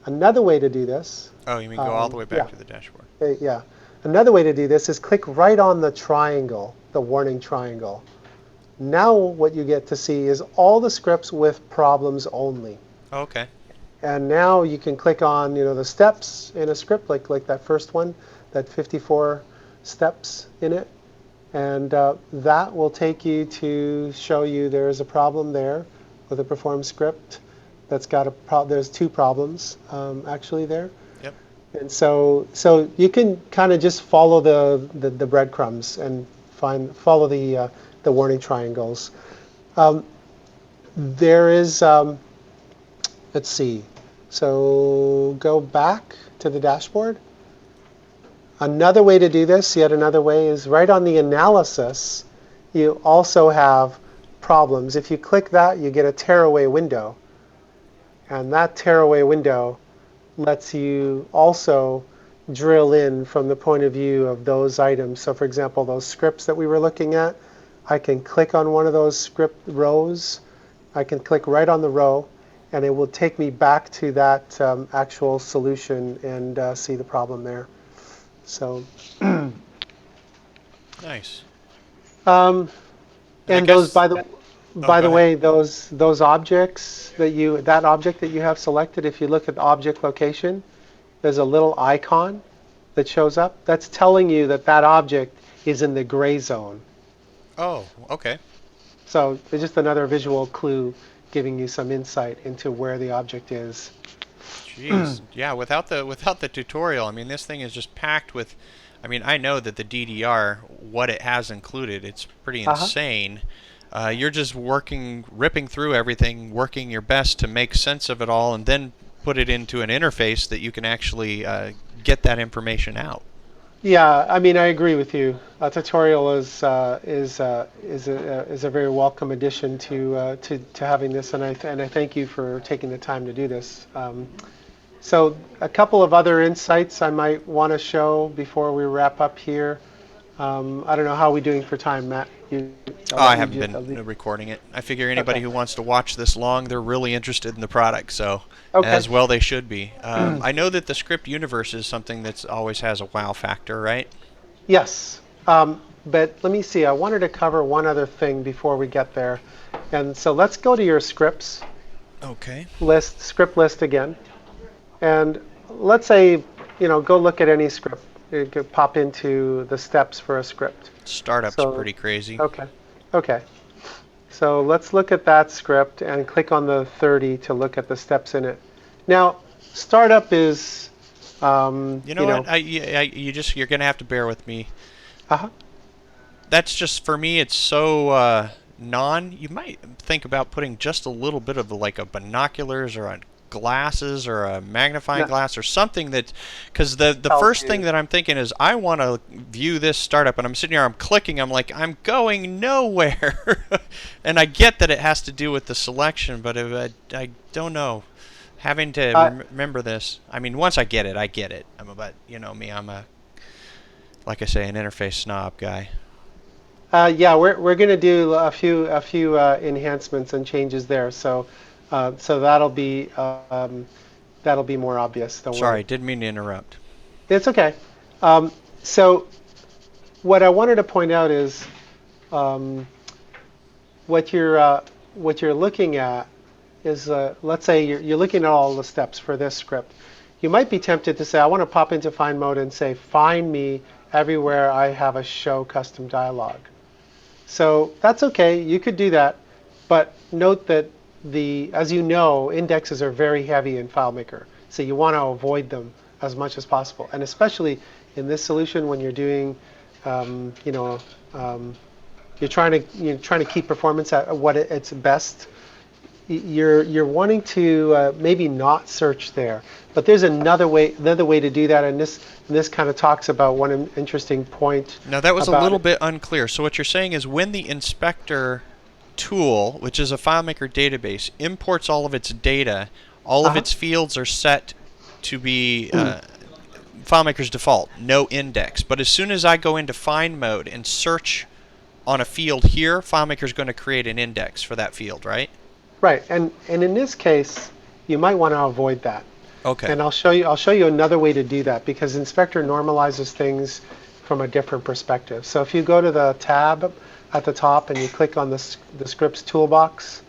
Another way to do this. Oh, you mean go all the way back to the dashboard? Yeah. Another way to do this is click right on the triangle, the warning triangle. Now what you get to see is all the scripts with problems only. Oh, okay. And now you can click on the steps in a script, like that first one, that 54 steps in it. And that will take you to show you there is a problem there with a perform script that's got there's two problems actually there. Yep. And so you can kind of just follow the breadcrumbs and follow the warning triangles. There is, let's see, so go back to the dashboard. Another way to do this, yet another way, is right on the analysis, you also have problems. If you click that, you get a tearaway window. And that tearaway window lets you also drill in from the point of view of those items. So for example, those scripts that we were looking at, I can click on one of those script rows. I can click right on the row, and it will take me back to that actual solution and see the problem there. So nice. And those, by the way, those objects that object that you have selected, if you look at the object location, there's a little icon that shows up. That's telling you that object is in the gray zone. Oh, okay. So it's just another visual clue giving you some insight into where the object is. Jeez. Yeah, without the tutorial, I mean, this thing is just packed with, I mean, I know that the DDR, what it has included, it's pretty insane. You're just ripping through everything, working your best to make sense of it all, and then put it into an interface that you can actually get that information out. Yeah, I mean, I agree with you. A tutorial is a very welcome addition to having this, and I thank you for taking the time to do this. So a couple of other insights I might want to show before we wrap up here. I don't know, how are we doing for time, Matt? I haven't been recording it. I figure anybody who wants to watch this long, they're really interested in the product, so as well they should be. I know that the script universe is something that always has a wow factor, right? Yes, but let me see. I wanted to cover one other thing before we get there, and so let's go to your scripts. Okay. Script list again, and let's say go look at any script. You could pop into the steps for a script. Startup's pretty crazy. Okay. So let's look at that script and click on the 30 to look at the steps in it. Now, startup is. What? You're gonna have to bear with me. That's just, for me, it's so you might think about putting just a little bit of like a binoculars or a glasses or a magnifying glass or something, that, because the first thing that I'm thinking is I want to view this startup, and I'm sitting here, I'm clicking, I'm like, I'm going nowhere. And I get that it has to do with the selection, but I don't know, having to remember this. I mean, once I get it, I get it. But me, I'm like I say, an interface snob guy. Yeah, we're going to do a few enhancements and changes there. So that'll be more obvious. Sorry, didn't mean to interrupt. It's okay. So what I wanted to point out is what you're looking at is let's say you're looking at all the steps for this script. You might be tempted to say, I want to pop into find mode and say, find me everywhere I have a show custom dialog. So that's okay. You could do that, but note that as you know, indexes are very heavy in FileMaker, so you want to avoid them as much as possible, and especially in this solution when you're doing, you're trying to keep performance at what its best. You're wanting to maybe not search there, but there's another way to do that, and this kind of talks about one interesting point. Now that was a little bit unclear. So what you're saying is when the inspector tool, which is a FileMaker database, imports all of its data, all of its fields are set to be FileMaker's default, no index. But as soon as I go into find mode and search on a field here, FileMaker's going to create an index for that field, right? Right, and in this case, you might want to avoid that. Okay. And I'll show you another way to do that, because Inspector normalizes things from a different perspective. So if you go to the tab at the top and you click on the scripts toolbox.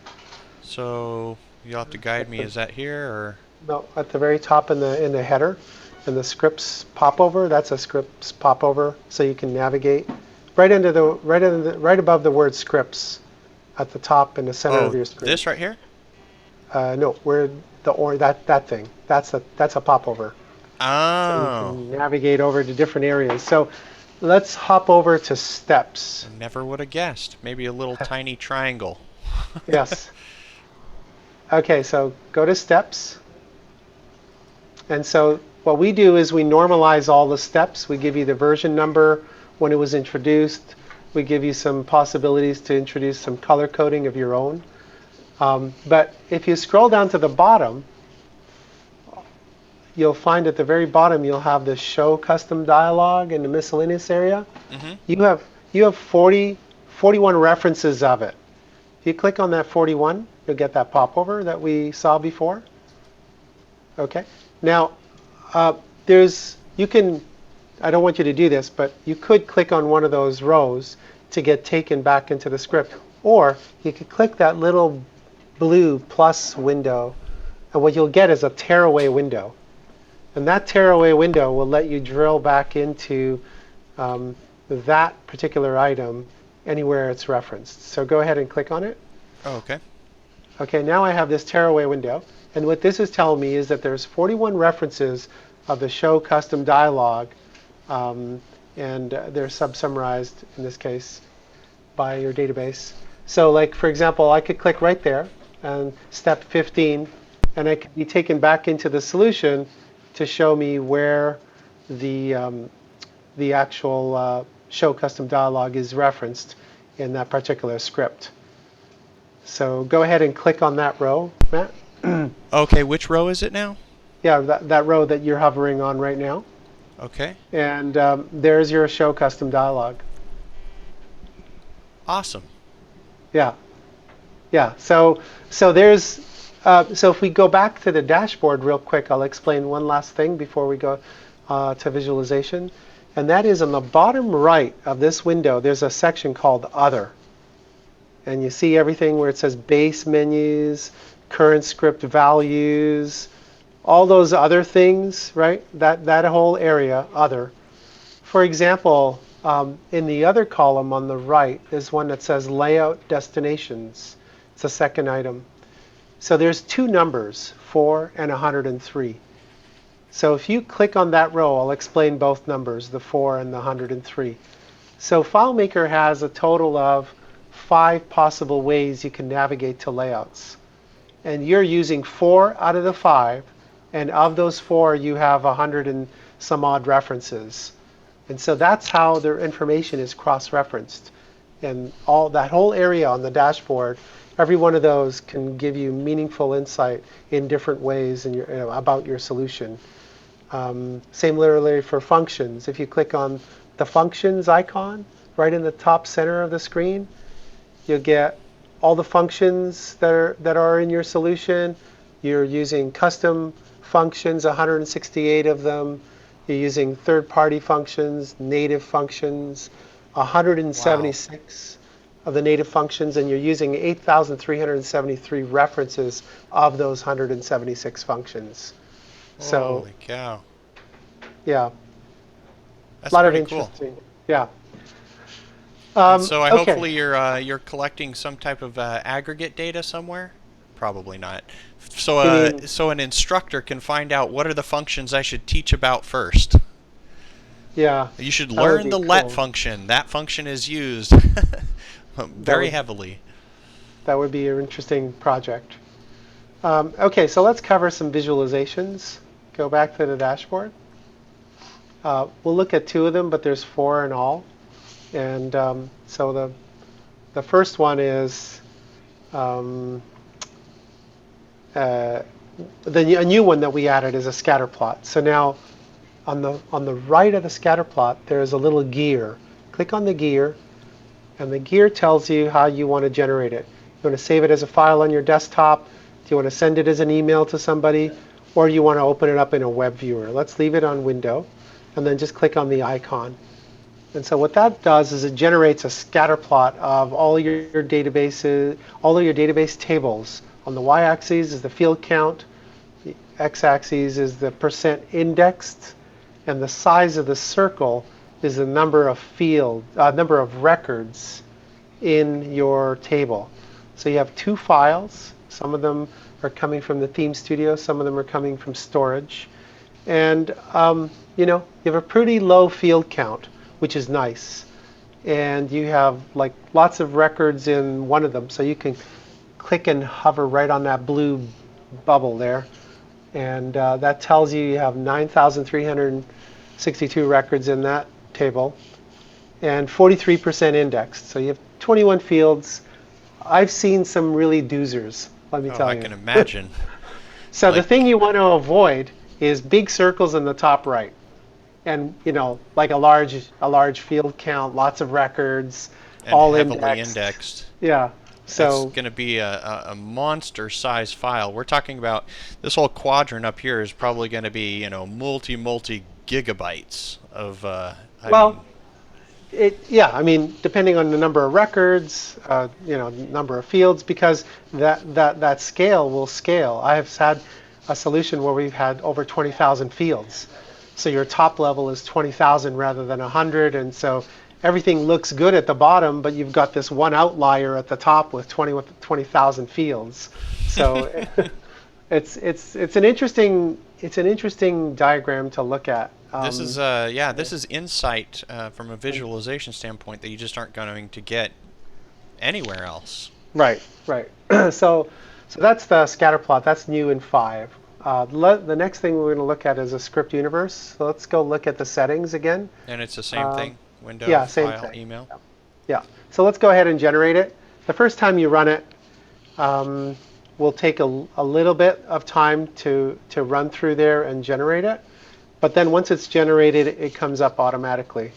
So you'll have to guide me. Is that here or? No, at the very top in the header, in the scripts popover. That's a scripts popover, so you can navigate right above the word scripts. At the top in the center of your screen. This right here? No, where that thing. That's a popover. Oh. So you can navigate over to different areas. So let's hop over to steps. I never would have guessed. Maybe a little tiny triangle. Yes. Okay, so go to steps. And so what we do is we normalize all the steps. We give you the version number when it was introduced. We give you some possibilities to introduce some color coding of your own. But if you scroll down to the bottom, you'll find at the very bottom you'll have the show custom dialog in the miscellaneous area. Mm-hmm. You have 41 references of it. If you click on that 41, you'll get that popover that we saw before. Okay. Now, I don't want you to do this, but you could click on one of those rows to get taken back into the script. Or you could click that little blue plus window, and what you'll get is a tearaway window. And that tearaway window will let you drill back into that particular item anywhere it's referenced. So go ahead and click on it. Oh, okay. Okay, now I have this tearaway window. And what this is telling me is that there's 41 references of the show custom dialog. And they're summarized in this case by your database. So like, for example, I could click right there and step 15, and I could be taken back into the solution to show me where the actual show custom dialog is referenced in that particular script. So go ahead and click on that row, Matt. Okay, which row is it now? Yeah, that row that you're hovering on right now. Okay. And there's your show custom dialog. Awesome. Yeah. Yeah. So there's so if we go back to the dashboard real quick, I'll explain one last thing before we go to visualization. And that is on the bottom right of this window, there's a section called Other. And you see everything where it says base menus, current script values, all those other things, right? That whole area, Other. For example, in the Other column on the right is one that says Layout Destinations. It's the second item. So there's two numbers, 4 and 103. So if you click on that row, I'll explain both numbers, the 4 and the 103. So FileMaker has a total of 5 possible ways you can navigate to layouts. And you're using 4 out of the 5, and of those 4 you have 100 and some odd references. And so that's how their information is cross-referenced. And all that whole area on the dashboard, every one of those can give you meaningful insight in different ways in about your solution. Similarly for functions, if you click on the functions icon right in the top center of the screen, you'll get all the functions that are in your solution. You're using custom functions, 168 of them. You're using third-party functions, native functions, 176 of the native functions, and you're using 8,373 references of those 176 functions. So, holy cow. Yeah. That's a lot of pretty interesting. Cool. Yeah. So hopefully you're collecting some type of aggregate data somewhere. Probably not. So so an instructor can find out what are the functions I should teach about first. Yeah. You should learn the let function. That function is used. Very heavily. That would be an interesting project. Okay, so let's cover some visualizations. Go back to the dashboard. We'll look at 2 of them, but there's 4 in all. And so the first one is a new one that we added is a scatter plot. So now on the right of the scatter plot, there's a little gear. Click on the gear, and the gear tells you how you want to generate it. You want to save it as a file on your desktop? Do you want to send it as an email to somebody? Or do you want to open it up in a web viewer? Let's leave it on window, and then just click on the icon. And so what that does is it generates a scatter plot of all your databases, all of your database tables. On the y-axis is the field count, the x-axis is the percent indexed, and the size of the circle is the number of records in your table. So you have 2 files. Some of them are coming from the Theme Studio, some of them are coming from storage. And you have a pretty low field count, which is nice. And you have like lots of records in one of them, so you can click and hover right on that blue bubble there. And that tells you have 9,362 records in that table and 43% indexed. So you have 21 fields. I've seen some really doozers, let me tell you. I can imagine. So the thing you want to avoid is big circles in the top right. And like a large field count, lots of records, and all heavily indexed. Yeah. So it's going to be a monster size file. We're talking about this whole quadrant up here is probably going to be multi gigabytes of. Depending on the number of records, number of fields, because that scale will scale. I have had a solution where we've had over 20,000 fields. So your top level is 20,000 rather than 100, and so everything looks good at the bottom, but you've got this one outlier at the top with 20,000 fields. So it's an interesting diagram to look at. This is insight from a visualization standpoint that you just aren't going to get anywhere else. Right. So that's the scatter plot. That's new in 5. The next thing we're going to look at is a script universe. So let's go look at the settings again. And it's the same thing? Window, same file, thing. email? Yeah. So let's go ahead and generate it. The first time you run it will take a little bit of time to run through there and generate it. But then once it's generated, it comes up automatically.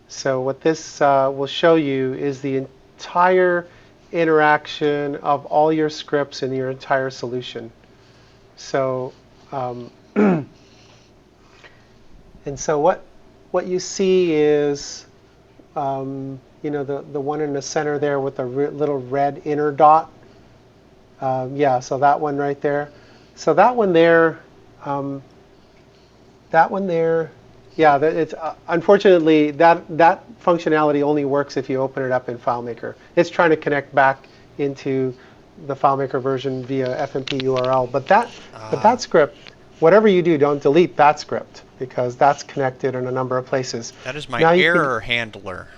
So what this will show you is the entire interaction of all your scripts in your entire solution. So, and so what you see is, the one in the center there with the little red inner dot. So that one right there. So that one there, it's unfortunately that functionality only works if you open it up in FileMaker. It's trying to connect back into the FileMaker version via FMP URL, but that script, whatever you do, don't delete that script because that's connected in a number of places. That is my error handler.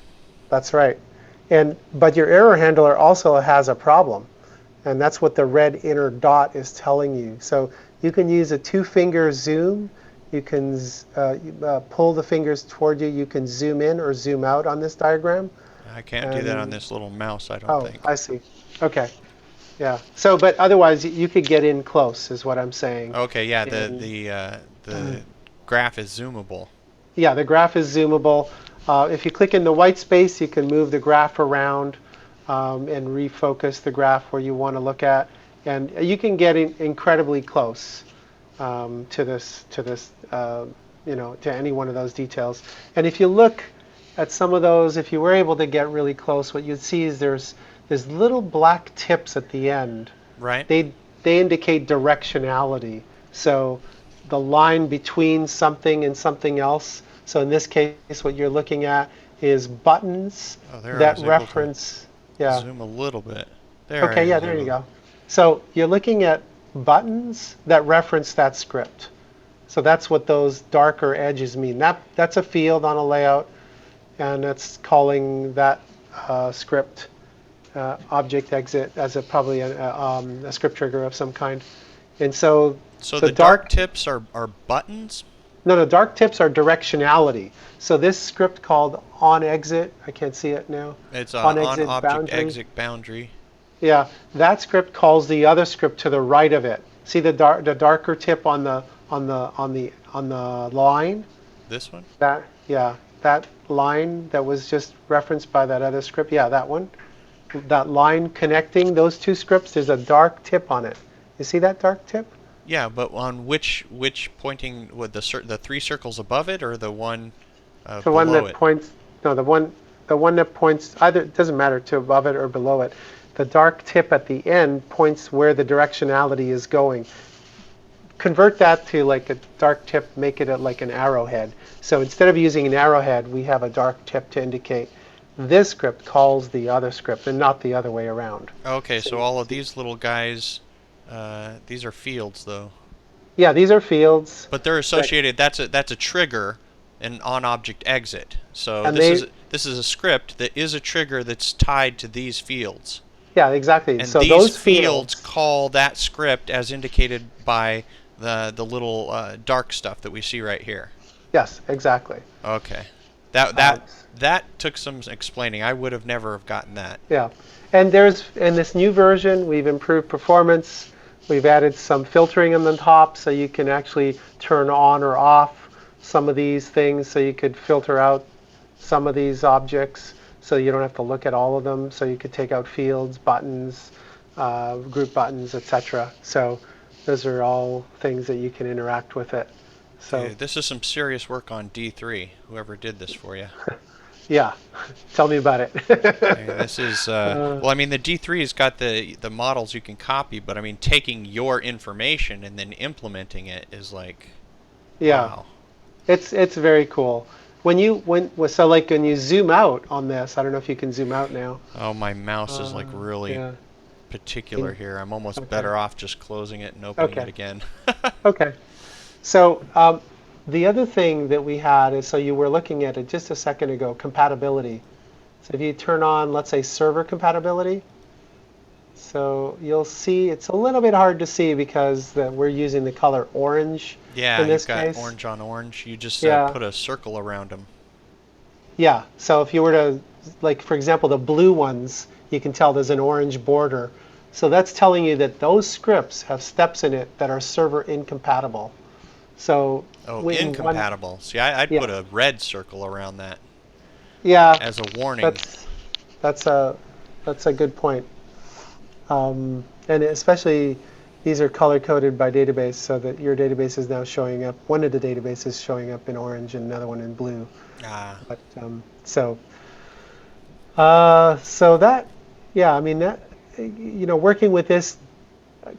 That's right, but your error handler also has a problem, and that's what the red inner dot is telling you. So you can use a 2-finger zoom. You can pull the fingers toward you. You can zoom in or zoom out on this diagram. I can't do that on this little mouse, I don't think. Oh, I see. Okay. Yeah. So, but otherwise, you could get in close, is what I'm saying. Okay. Yeah. The graph is zoomable. Yeah, the graph is zoomable. If you click in the white space, you can move the graph around and refocus the graph where you want to look at, and you can get incredibly close to any one of those details. And if you look at some of those, if you were able to get really close, what you'd see is there's little black tips at the end. Right. They indicate directionality. So the line between something and something else. So in this case, what you're looking at is buttons that reference. Yeah. Zoom a little bit. There. Okay. Yeah. There you go. So you're looking at buttons that reference that script. So that's what those darker edges mean. That's a field on a layout, and it's calling that script object exit as probably a script trigger of some kind. And so So the dark tips are buttons? no, dark tips are directionality. So this script called onExit, I can't see it now. It's On on exit object boundary. exit boundary. Yeah, that script calls the other script to the right of it. See the darker tip on the line? This one? That line that was just referenced by that other script. Yeah, that one. That line connecting those two scripts, there's a dark tip on it. You see that dark tip? Yeah, but on which pointing with the three circles above it, or the one The one below that it? points. No, the one that points either. It doesn't matter to above it or below it. The dark tip at the end points where the directionality is going. Convert that to like a dark tip, make it like an arrowhead. So instead of using an arrowhead, we have a dark tip to indicate this script calls the other script and not the other way around. Okay, so all of these little guys, these are fields though. Yeah, these are fields. But they're associated. That's a trigger, an on object exit. So And this is a script that is a trigger that's tied to these fields. Yeah, exactly. And so these those fields call that script as indicated by the little dark stuff that we see right here. Yes, exactly. Okay, that took some explaining. I would have never have gotten that. Yeah, and in this new version, we've improved performance. We've added some filtering on the top, so you can actually turn on or off some of these things. So you could filter out some of these objects, so you don't have to look at all of them. So you could take out fields, buttons, group buttons, etc. So those are all things that you can interact with it. So Dude, this is some serious work on D3. Whoever did this for you. yeah, tell me about it. I mean, this is well. I mean, the D3 has got the models you can copy, but I mean, taking your information and then implementing it is like, yeah, wow. it's very cool. When you zoom out on this, I don't know if you can zoom out now. Oh, my mouse is like really particular here. I'm almost better off just closing it and opening it again. Okay. So the other thing that we had is, so you were looking at it just a second ago, compatibility. So if you turn on, let's say, server compatibility, so you'll see it's a little bit hard to see because we're using the color orange in this you've got case. orange on orange. You just put a circle around them. Yeah, so if you were to, like, for example, the blue ones, you can tell there's an orange border. So that's telling you that those scripts have steps in it that are server incompatible. So incompatible. See, I'd put a red circle around that. Yeah, as a warning. That's a good point. And especially these are color coded by database, so that your database is now showing up. One of the databases showing up in orange and another one in blue. But so that, yeah, I mean that, working with this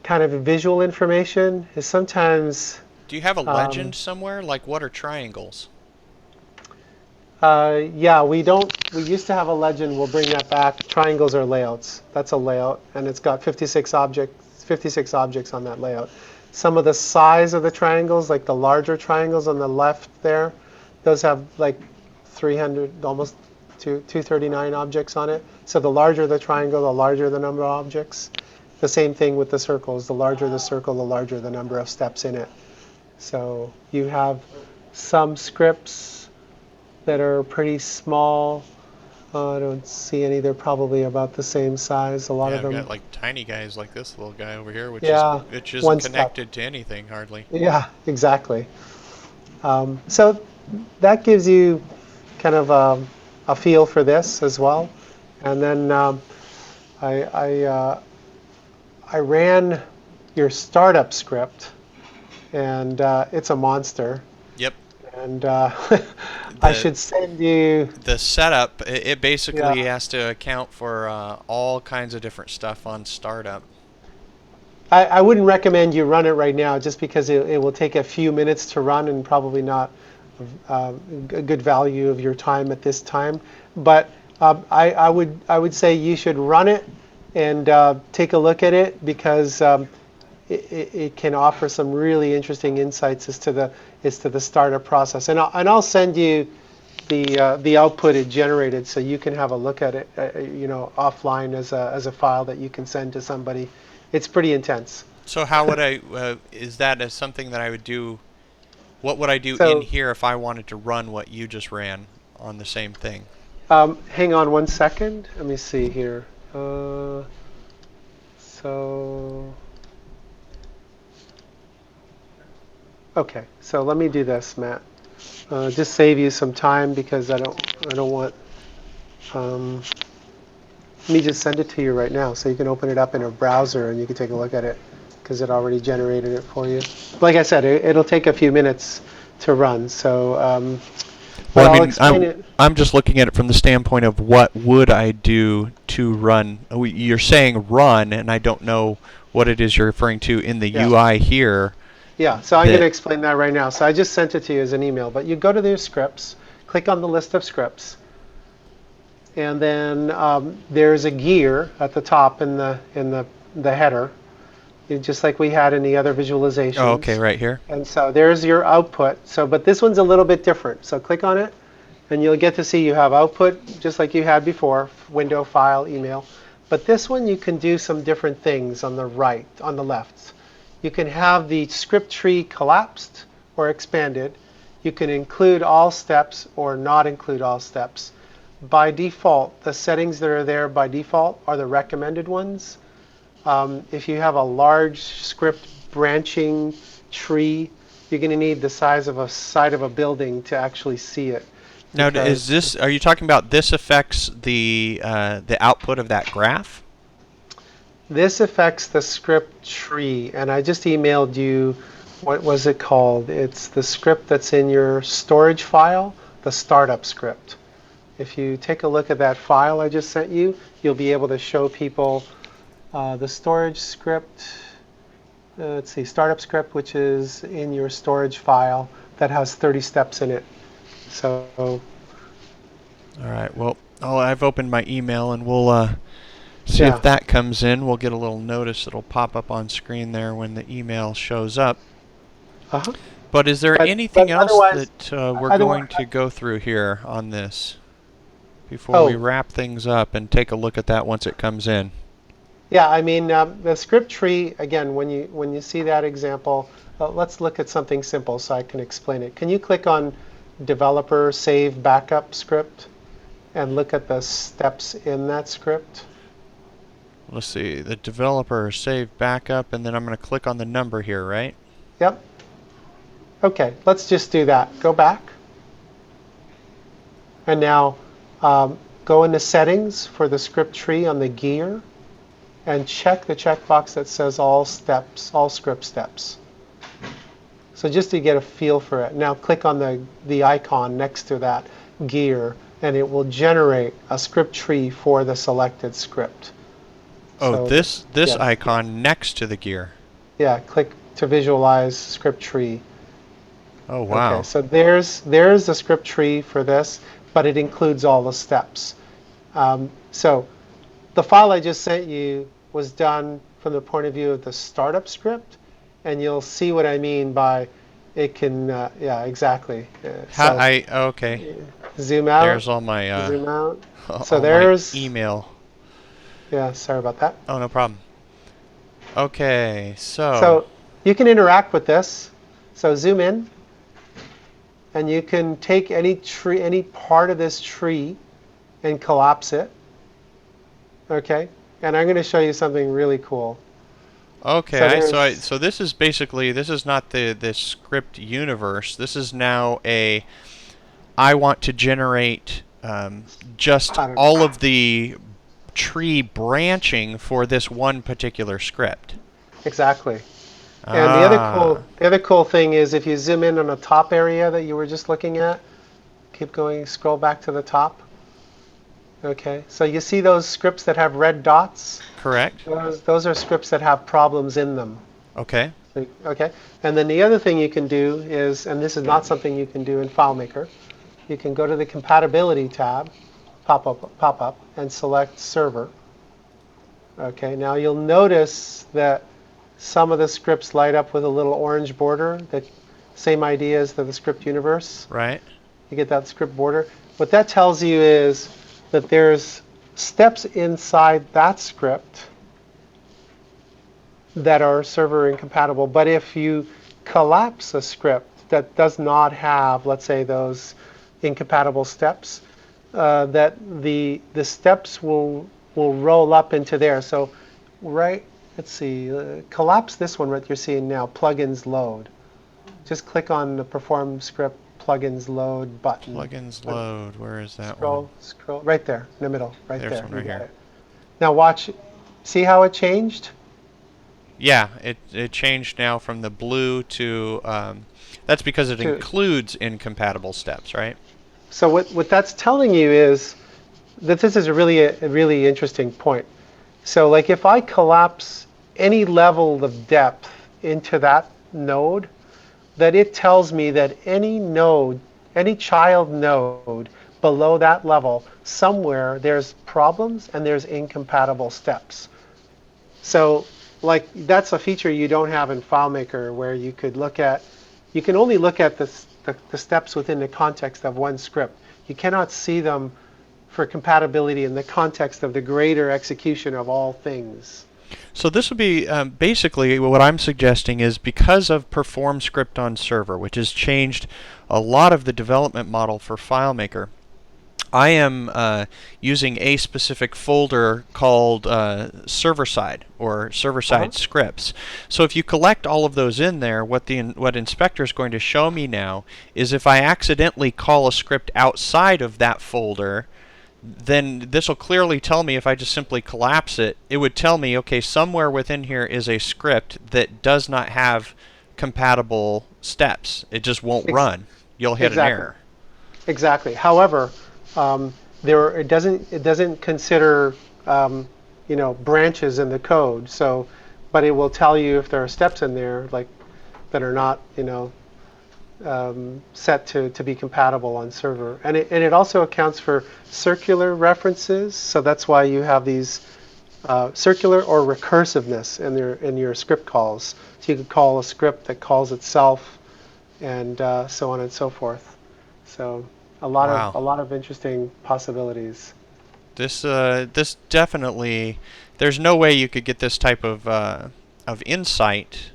kind of visual information is sometimes. Do you have a legend somewhere? Like, what are triangles? Yeah, we don't. We used to have a legend. We'll bring that back. Triangles are layouts. That's a layout, and it's got 56 objects on that layout. Some of the size of the triangles, like the larger triangles on the left there, those have like 300, almost 239 objects on it. So the larger the triangle, the larger the number of objects. The same thing with the circles. The larger the circle, the larger the number of steps in it. So you have some scripts that are pretty small. I don't see any. They're probably about the same size. A lot of them. I've got like tiny guys like this little guy over here, which which isn't connected to anything hardly. Yeah, exactly. So that gives you kind of a feel for this as well. And then I ran your startup script, and it's a monster. Yep. And I should send you the setup. It basically has to account for all kinds of different stuff on startup. I wouldn't recommend you run it right now, just because it will take a few minutes to run and probably not a good value of your time at this time. But I would say you should run it and take a look at it, because it can offer some really interesting insights as to the startup process. And I'll send you the output it generated, so you can have a look at it, offline as a file that you can send to somebody. It's pretty intense. So how would I, is that as something that I would do, what would I do in So here if I wanted to run what you just ran on the same thing? hang on one second. Let me see here. So okay, so let me do this, Matt. Just save you some time because I don't want. Let me just send it to you right now, so you can open it up in a browser and you can take a look at it, because it already generated it for you. Like I said, it'll take a few minutes to run. So, Well, I'll explain it. I'm just looking at it from the standpoint of what would I do to run. You're saying run, and I don't know what it is you're referring to in the Yeah. UI here. Yeah, so I'm going to explain that right now. So I just sent it to you as an email, but you go to the scripts, click on the list of scripts, and then there's a gear at the top in the header, just like we had in the other visualizations. Oh, okay, right here. And so there's your output. So, but this one's a little bit different. So click on it, and you'll get to see you have output just like you had before, window, file, email. But this one you can do some different things on the right, on the left. You can have the script tree collapsed or expanded. You can include all steps or not include all steps. By default, the settings that are there by default are the recommended ones. If you have a large script branching tree, you're going to need the size of a side of a building to actually see it. Now, is this? Are you talking about this affects the output of that graph? This affects the script tree, and I just emailed you, what was it called? It's the script that's in your storage file, the startup script. If you take a look at that file I just sent you, you'll be able to show people the storage script. Let's see, startup script, which is in your storage file that has 30 steps in it. So. All right. Well, I've opened my email, and we'll see if that comes in. We'll get a little notice that'll pop up on screen there when the email shows up. Uh-huh. But is there anything else that we're going to go through here on this before we wrap things up and take a look at that once it comes in? Yeah, I mean, the script tree, again, when you see that example, let's look at something simple so I can explain it. Can you click on developer save backup script and look at the steps in that script? Let's see, the developer save backup, and then I'm going to click on the number here, right? Yep. Okay, let's just do that. Go back. And now go into settings for the script tree on the gear and check the checkbox that says all steps, all script steps. So just to get a feel for it. Now click on the icon next to that gear, and it will generate a script tree for the selected script. Oh, so this icon next to the gear. Yeah, click to visualize script tree. Oh, wow. Okay, so there's the script tree for this, but it includes all the steps. So the file I just sent you was done from the point of view of the startup script, and you'll see what I mean by it can, yeah, exactly. Okay. Zoom out. There's all my zoom out. So there's my email. Yeah, sorry about that. Oh, no problem. Okay, so you can interact with this. So zoom in, and you can take any part of this tree and collapse it. Okay, and I'm going to show you something really cool. Okay, so this is basically, this is not the script universe. This is now I want to generate just all of the tree branching for this one particular script. Exactly. And the other cool thing is if you zoom in on the top area that you were just looking at, keep going, scroll back to the top. Okay, so you see those scripts that have red dots? Correct. Those are scripts that have problems in them. Okay. Okay, and then the other thing you can do is, and this is not something you can do in FileMaker, you can go to the compatibility tab, pop up, and select server. Okay, now you'll notice that some of the scripts light up with a little orange border. The same idea as the script universe. Right. You get that script border. What that tells you is that there's steps inside that script that are server incompatible. But if you collapse a script that does not have, let's say, those incompatible steps, that the steps will roll up into there. So, right, let's see, collapse this one that you're seeing now, plugins load. Just click on the perform script plugins load button. Plugins load, where is that one? Scroll, right there, in the middle, right there. There's one right here. It. Now watch, see how it changed? Yeah, it changed now from the blue to, that's because it includes incompatible steps, right? So what that's telling you is that this is a really interesting point. So like if I collapse any level of depth into that node, that it tells me that any node, any child node below that level, somewhere there's problems and there's incompatible steps. So like that's a feature you don't have in FileMaker, where you could look at, you can only look at the steps within the context of one script. You cannot see them for compatibility in the context of the greater execution of all things. So this would be basically what I'm suggesting is, because of perform script on server, which has changed a lot of the development model for FileMaker, I am using a specific folder called server-side or server-side scripts. So if you collect all of those in there, what Inspector is going to show me now is if I accidentally call a script outside of that folder, then this will clearly tell me, if I just simply collapse it, it would tell me, okay, somewhere within here is a script that does not have compatible steps. It just won't run. You'll hit an error. Exactly. However, it doesn't consider branches in the code. So, but it will tell you if there are steps in there like that are not set to be compatible on server, and it also accounts for circular references. So that's why you have these circular or recursiveness in your script calls. So you could call a script that calls itself, and so on and so forth. So a lot of interesting possibilities. This definitely, there's no way you could get this type of insight,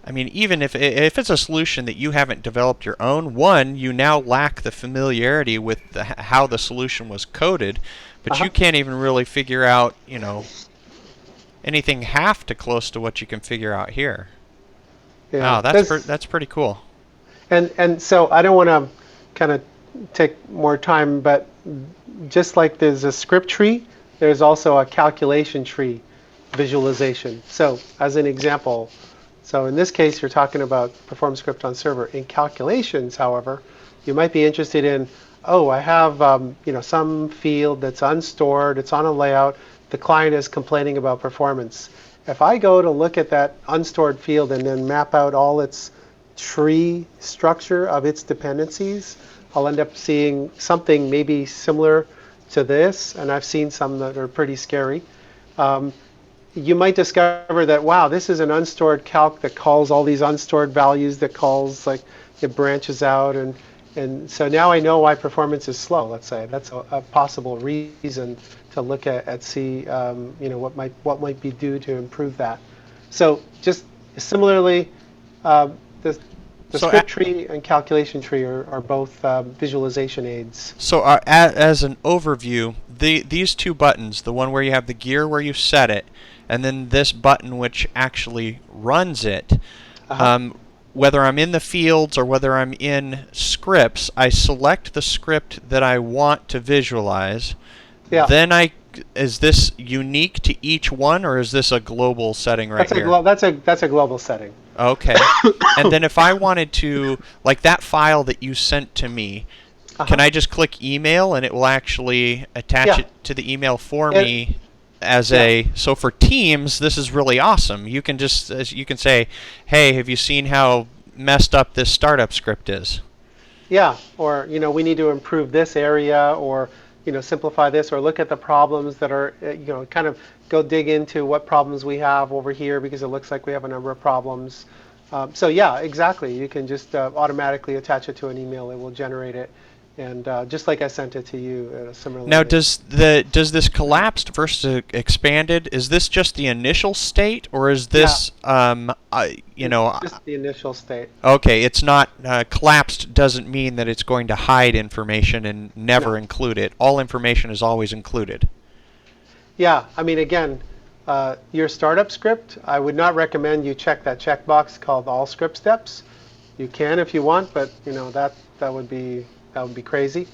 I mean, even if it's a solution that you haven't developed your own, one, you now lack the familiarity with how the solution was coded, but you can't even really figure out, anything half to close to what you can figure out here. Yeah, wow, that's pretty cool. And so I don't want to kind of take more time, but just like there's a script tree, there's also a calculation tree visualization. So as an example, so in this case, you're talking about perform script on server. In calculations, however, you might be interested in, I have some field that's unstored, it's on a layout, the client is complaining about performance. If I go to look at that unstored field and then map out all its tree structure of its dependencies, I'll end up seeing something maybe similar to this, and I've seen some that are pretty scary. You might discover that, wow, this is an unstored calc that calls all these unstored values, that calls, like, it branches out, and so now I know why performance is slow, let's say. That's a possible reason to look at see what might be due to improve that. So just similarly, the script tree and calculation tree are both visualization aids. So as an overview, these two buttons, the one where you have the gear where you set it, and then this button which actually runs it, whether I'm in the fields or whether I'm in scripts, I select the script that I want to visualize. Yeah. Then is this unique to each one, or is this a global setting right here? That's a global setting. Okay. And then if I wanted to, like that file that you sent to me, can I just click email and it will actually attach it to the email for me? So for Teams, this is really awesome. You can say, hey, have you seen how messed up this startup script is? Yeah, or we need to improve this area, or simplify this, or look at the problems that are kind of go dig into what problems we have over here, because it looks like we have a number of problems. So yeah, exactly. You can just automatically attach it to an email. It will generate it, and just like I sent it to you, Now, similarly. does this collapsed versus expanded? Is this just the initial state, or is Yeah, this just the initial state. okay? It's not collapsed. Doesn't mean that it's going to hide information and never No. include it. All information is always included. Yeah, I mean, again, your startup script, I would not recommend you check that checkbox called all script steps. You can if you want, but that would be crazy.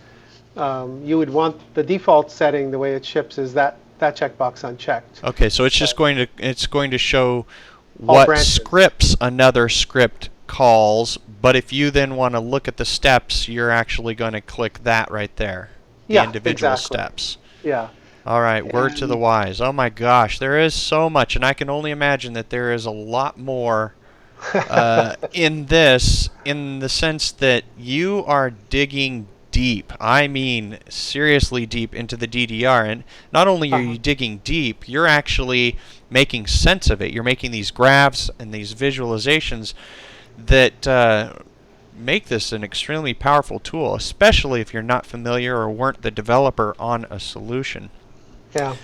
You would want the default setting, the way it ships, is that checkbox unchecked. Okay, so it's just So going to show all what branches. scripts another script calls, but if you then want to look at the steps, you're actually going to click that right there, the Yeah, individual exactly. steps. Yeah, All right, word to the and wise. Oh my gosh, there is so much, and I can only imagine that there is a lot more in this, in the sense that you are digging deep. I mean, seriously deep into the DDR. And not only are uh-huh. you digging deep, you're actually making sense of it. You're making these graphs and these visualizations that make this an extremely powerful tool, especially if you're not familiar or weren't the developer on a solution. Yeah.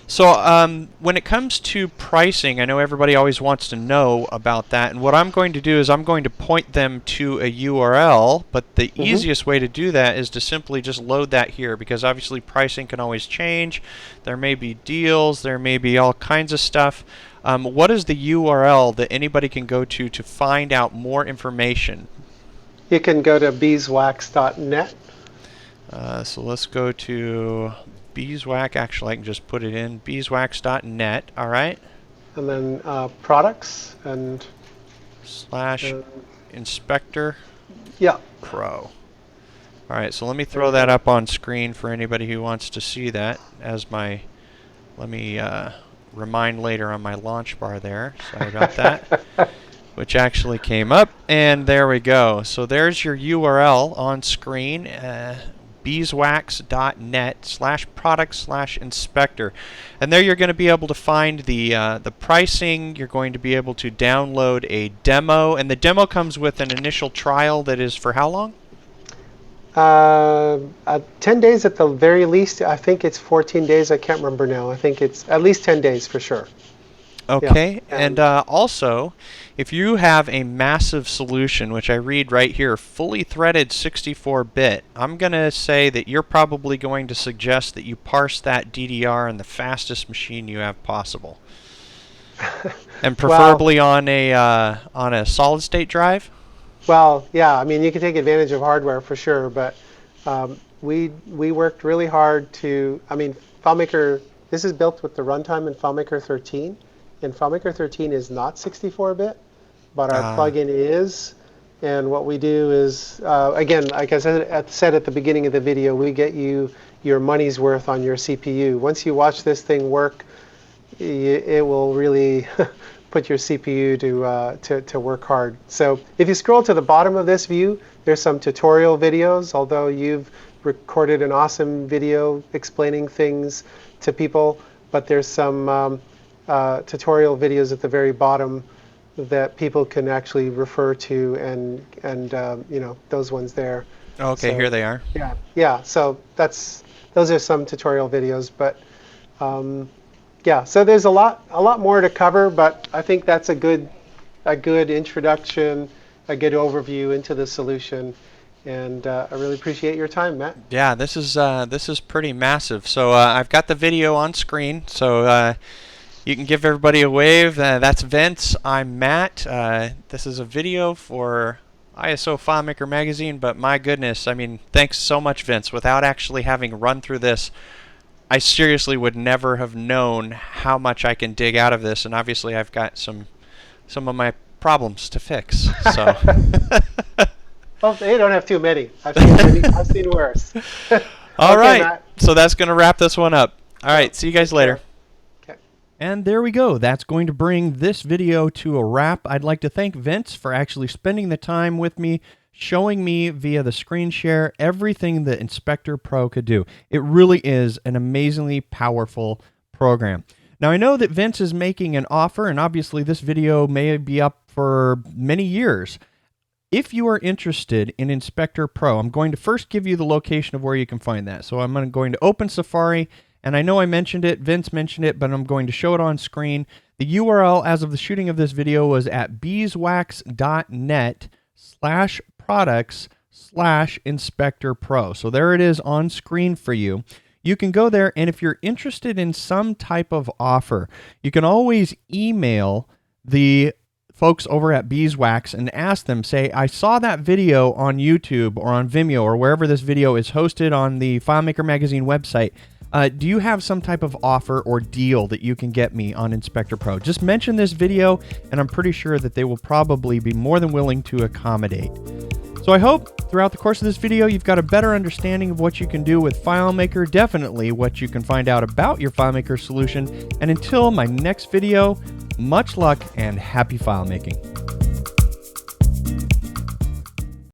So when it comes to pricing, I know everybody always wants to know about that, and what I'm going to do is I'm going to point them to a URL, but the hmm easiest way to do that is to simply just load that here, because obviously pricing can always change. There may be deals, there may be all kinds of stuff. What is the URL that anybody can go to find out more information? You can go to beeswax.net. So let's go to beeswax. Actually, I can just put it in beeswax.net. All right. And then products and Slash uh, Inspector yeah, Pro. All right, so let me there throw you that go. up on screen for anybody who wants to see that as my. Let me remind later on my launch bar there. Sorry about that. Which actually came up, and there we go. So there's your URL on screen. beeswax.net/product/inspector, and there you're going to be able to find the pricing. You're going to be able to download a demo, and the demo comes with an initial trial that is for how long? 10 days at the very least. I think it's 14 days. I can't remember now. I think it's at least 10 days for sure. Yeah. Okay, and And also, if you have a massive solution, which I read right here, fully threaded 64-bit, I'm going to say that you're probably going to suggest that you parse that DDR in the fastest machine you have possible, and well, preferably on a solid-state drive. yeah. I mean, you can take advantage of hardware for sure, but we worked really hard to. I mean, FileMaker. This is built with the runtime in FileMaker 13, and FileMaker 13 is not 64-bit, but our Ah, plugin is. And what we do is, again, like I said at the beginning of the video, we get you your money's worth on your CPU. Once you watch this thing work, it will really put your CPU to work hard. So if you scroll to the bottom of this view, there's some tutorial videos, although you've recorded an awesome video explaining things to people, but there's some tutorial videos at the very bottom that people can actually refer to, and those ones there. okay, here So they are. yeah. So those are some tutorial videos, but yeah. So there's a lot more to cover, but I think that's a good introduction, a good overview into the solution, and I really appreciate your time, Matt. Yeah, this is pretty massive. So I've got the video on screen, so you can give everybody a wave. That's Vince. I'm Matt. This is a video for ISO FileMaker Magazine, but my goodness, I mean, thanks so much, Vince. Without actually having run through this, I seriously would never have known how much I can dig out of this, and obviously I've got some of my problems to fix. So. Well, they don't have too many. I've seen worse. All Okay, right, Matt. so that's going to wrap this one up. All Yeah. right, see you guys Take later. care. Okay. And there we go. That's going to bring this video to a wrap. I'd like to thank Vince for actually spending the time with me, showing me via the screen share everything that Inspector Pro could do. It really is an amazingly powerful program. Now, I know that Vince is making an offer, and obviously this video may be up for many years. If you are interested in InspectorPro, I'm going to first give you the location of where you can find that. So I'm going to open Safari, and I know I mentioned it, Vince mentioned it, but I'm going to show it on screen. The URL as of the shooting of this video was at beeswax.net/products/InspectorPro. So there it is on screen for you. You can go there, and if you're interested in some type of offer, you can always email the folks over at Beeswax and ask them, say, I saw that video on YouTube or on Vimeo or wherever this video is hosted on the FileMaker Magazine website. Do you have some type of offer or deal that you can get me on InspectorPro? Just mention this video, and I'm pretty sure that they will probably be more than willing to accommodate. So I hope throughout the course of this video, you've got a better understanding of what you can do with FileMaker, definitely what you can find out about your FileMaker solution. And until my next video, much luck and happy file making.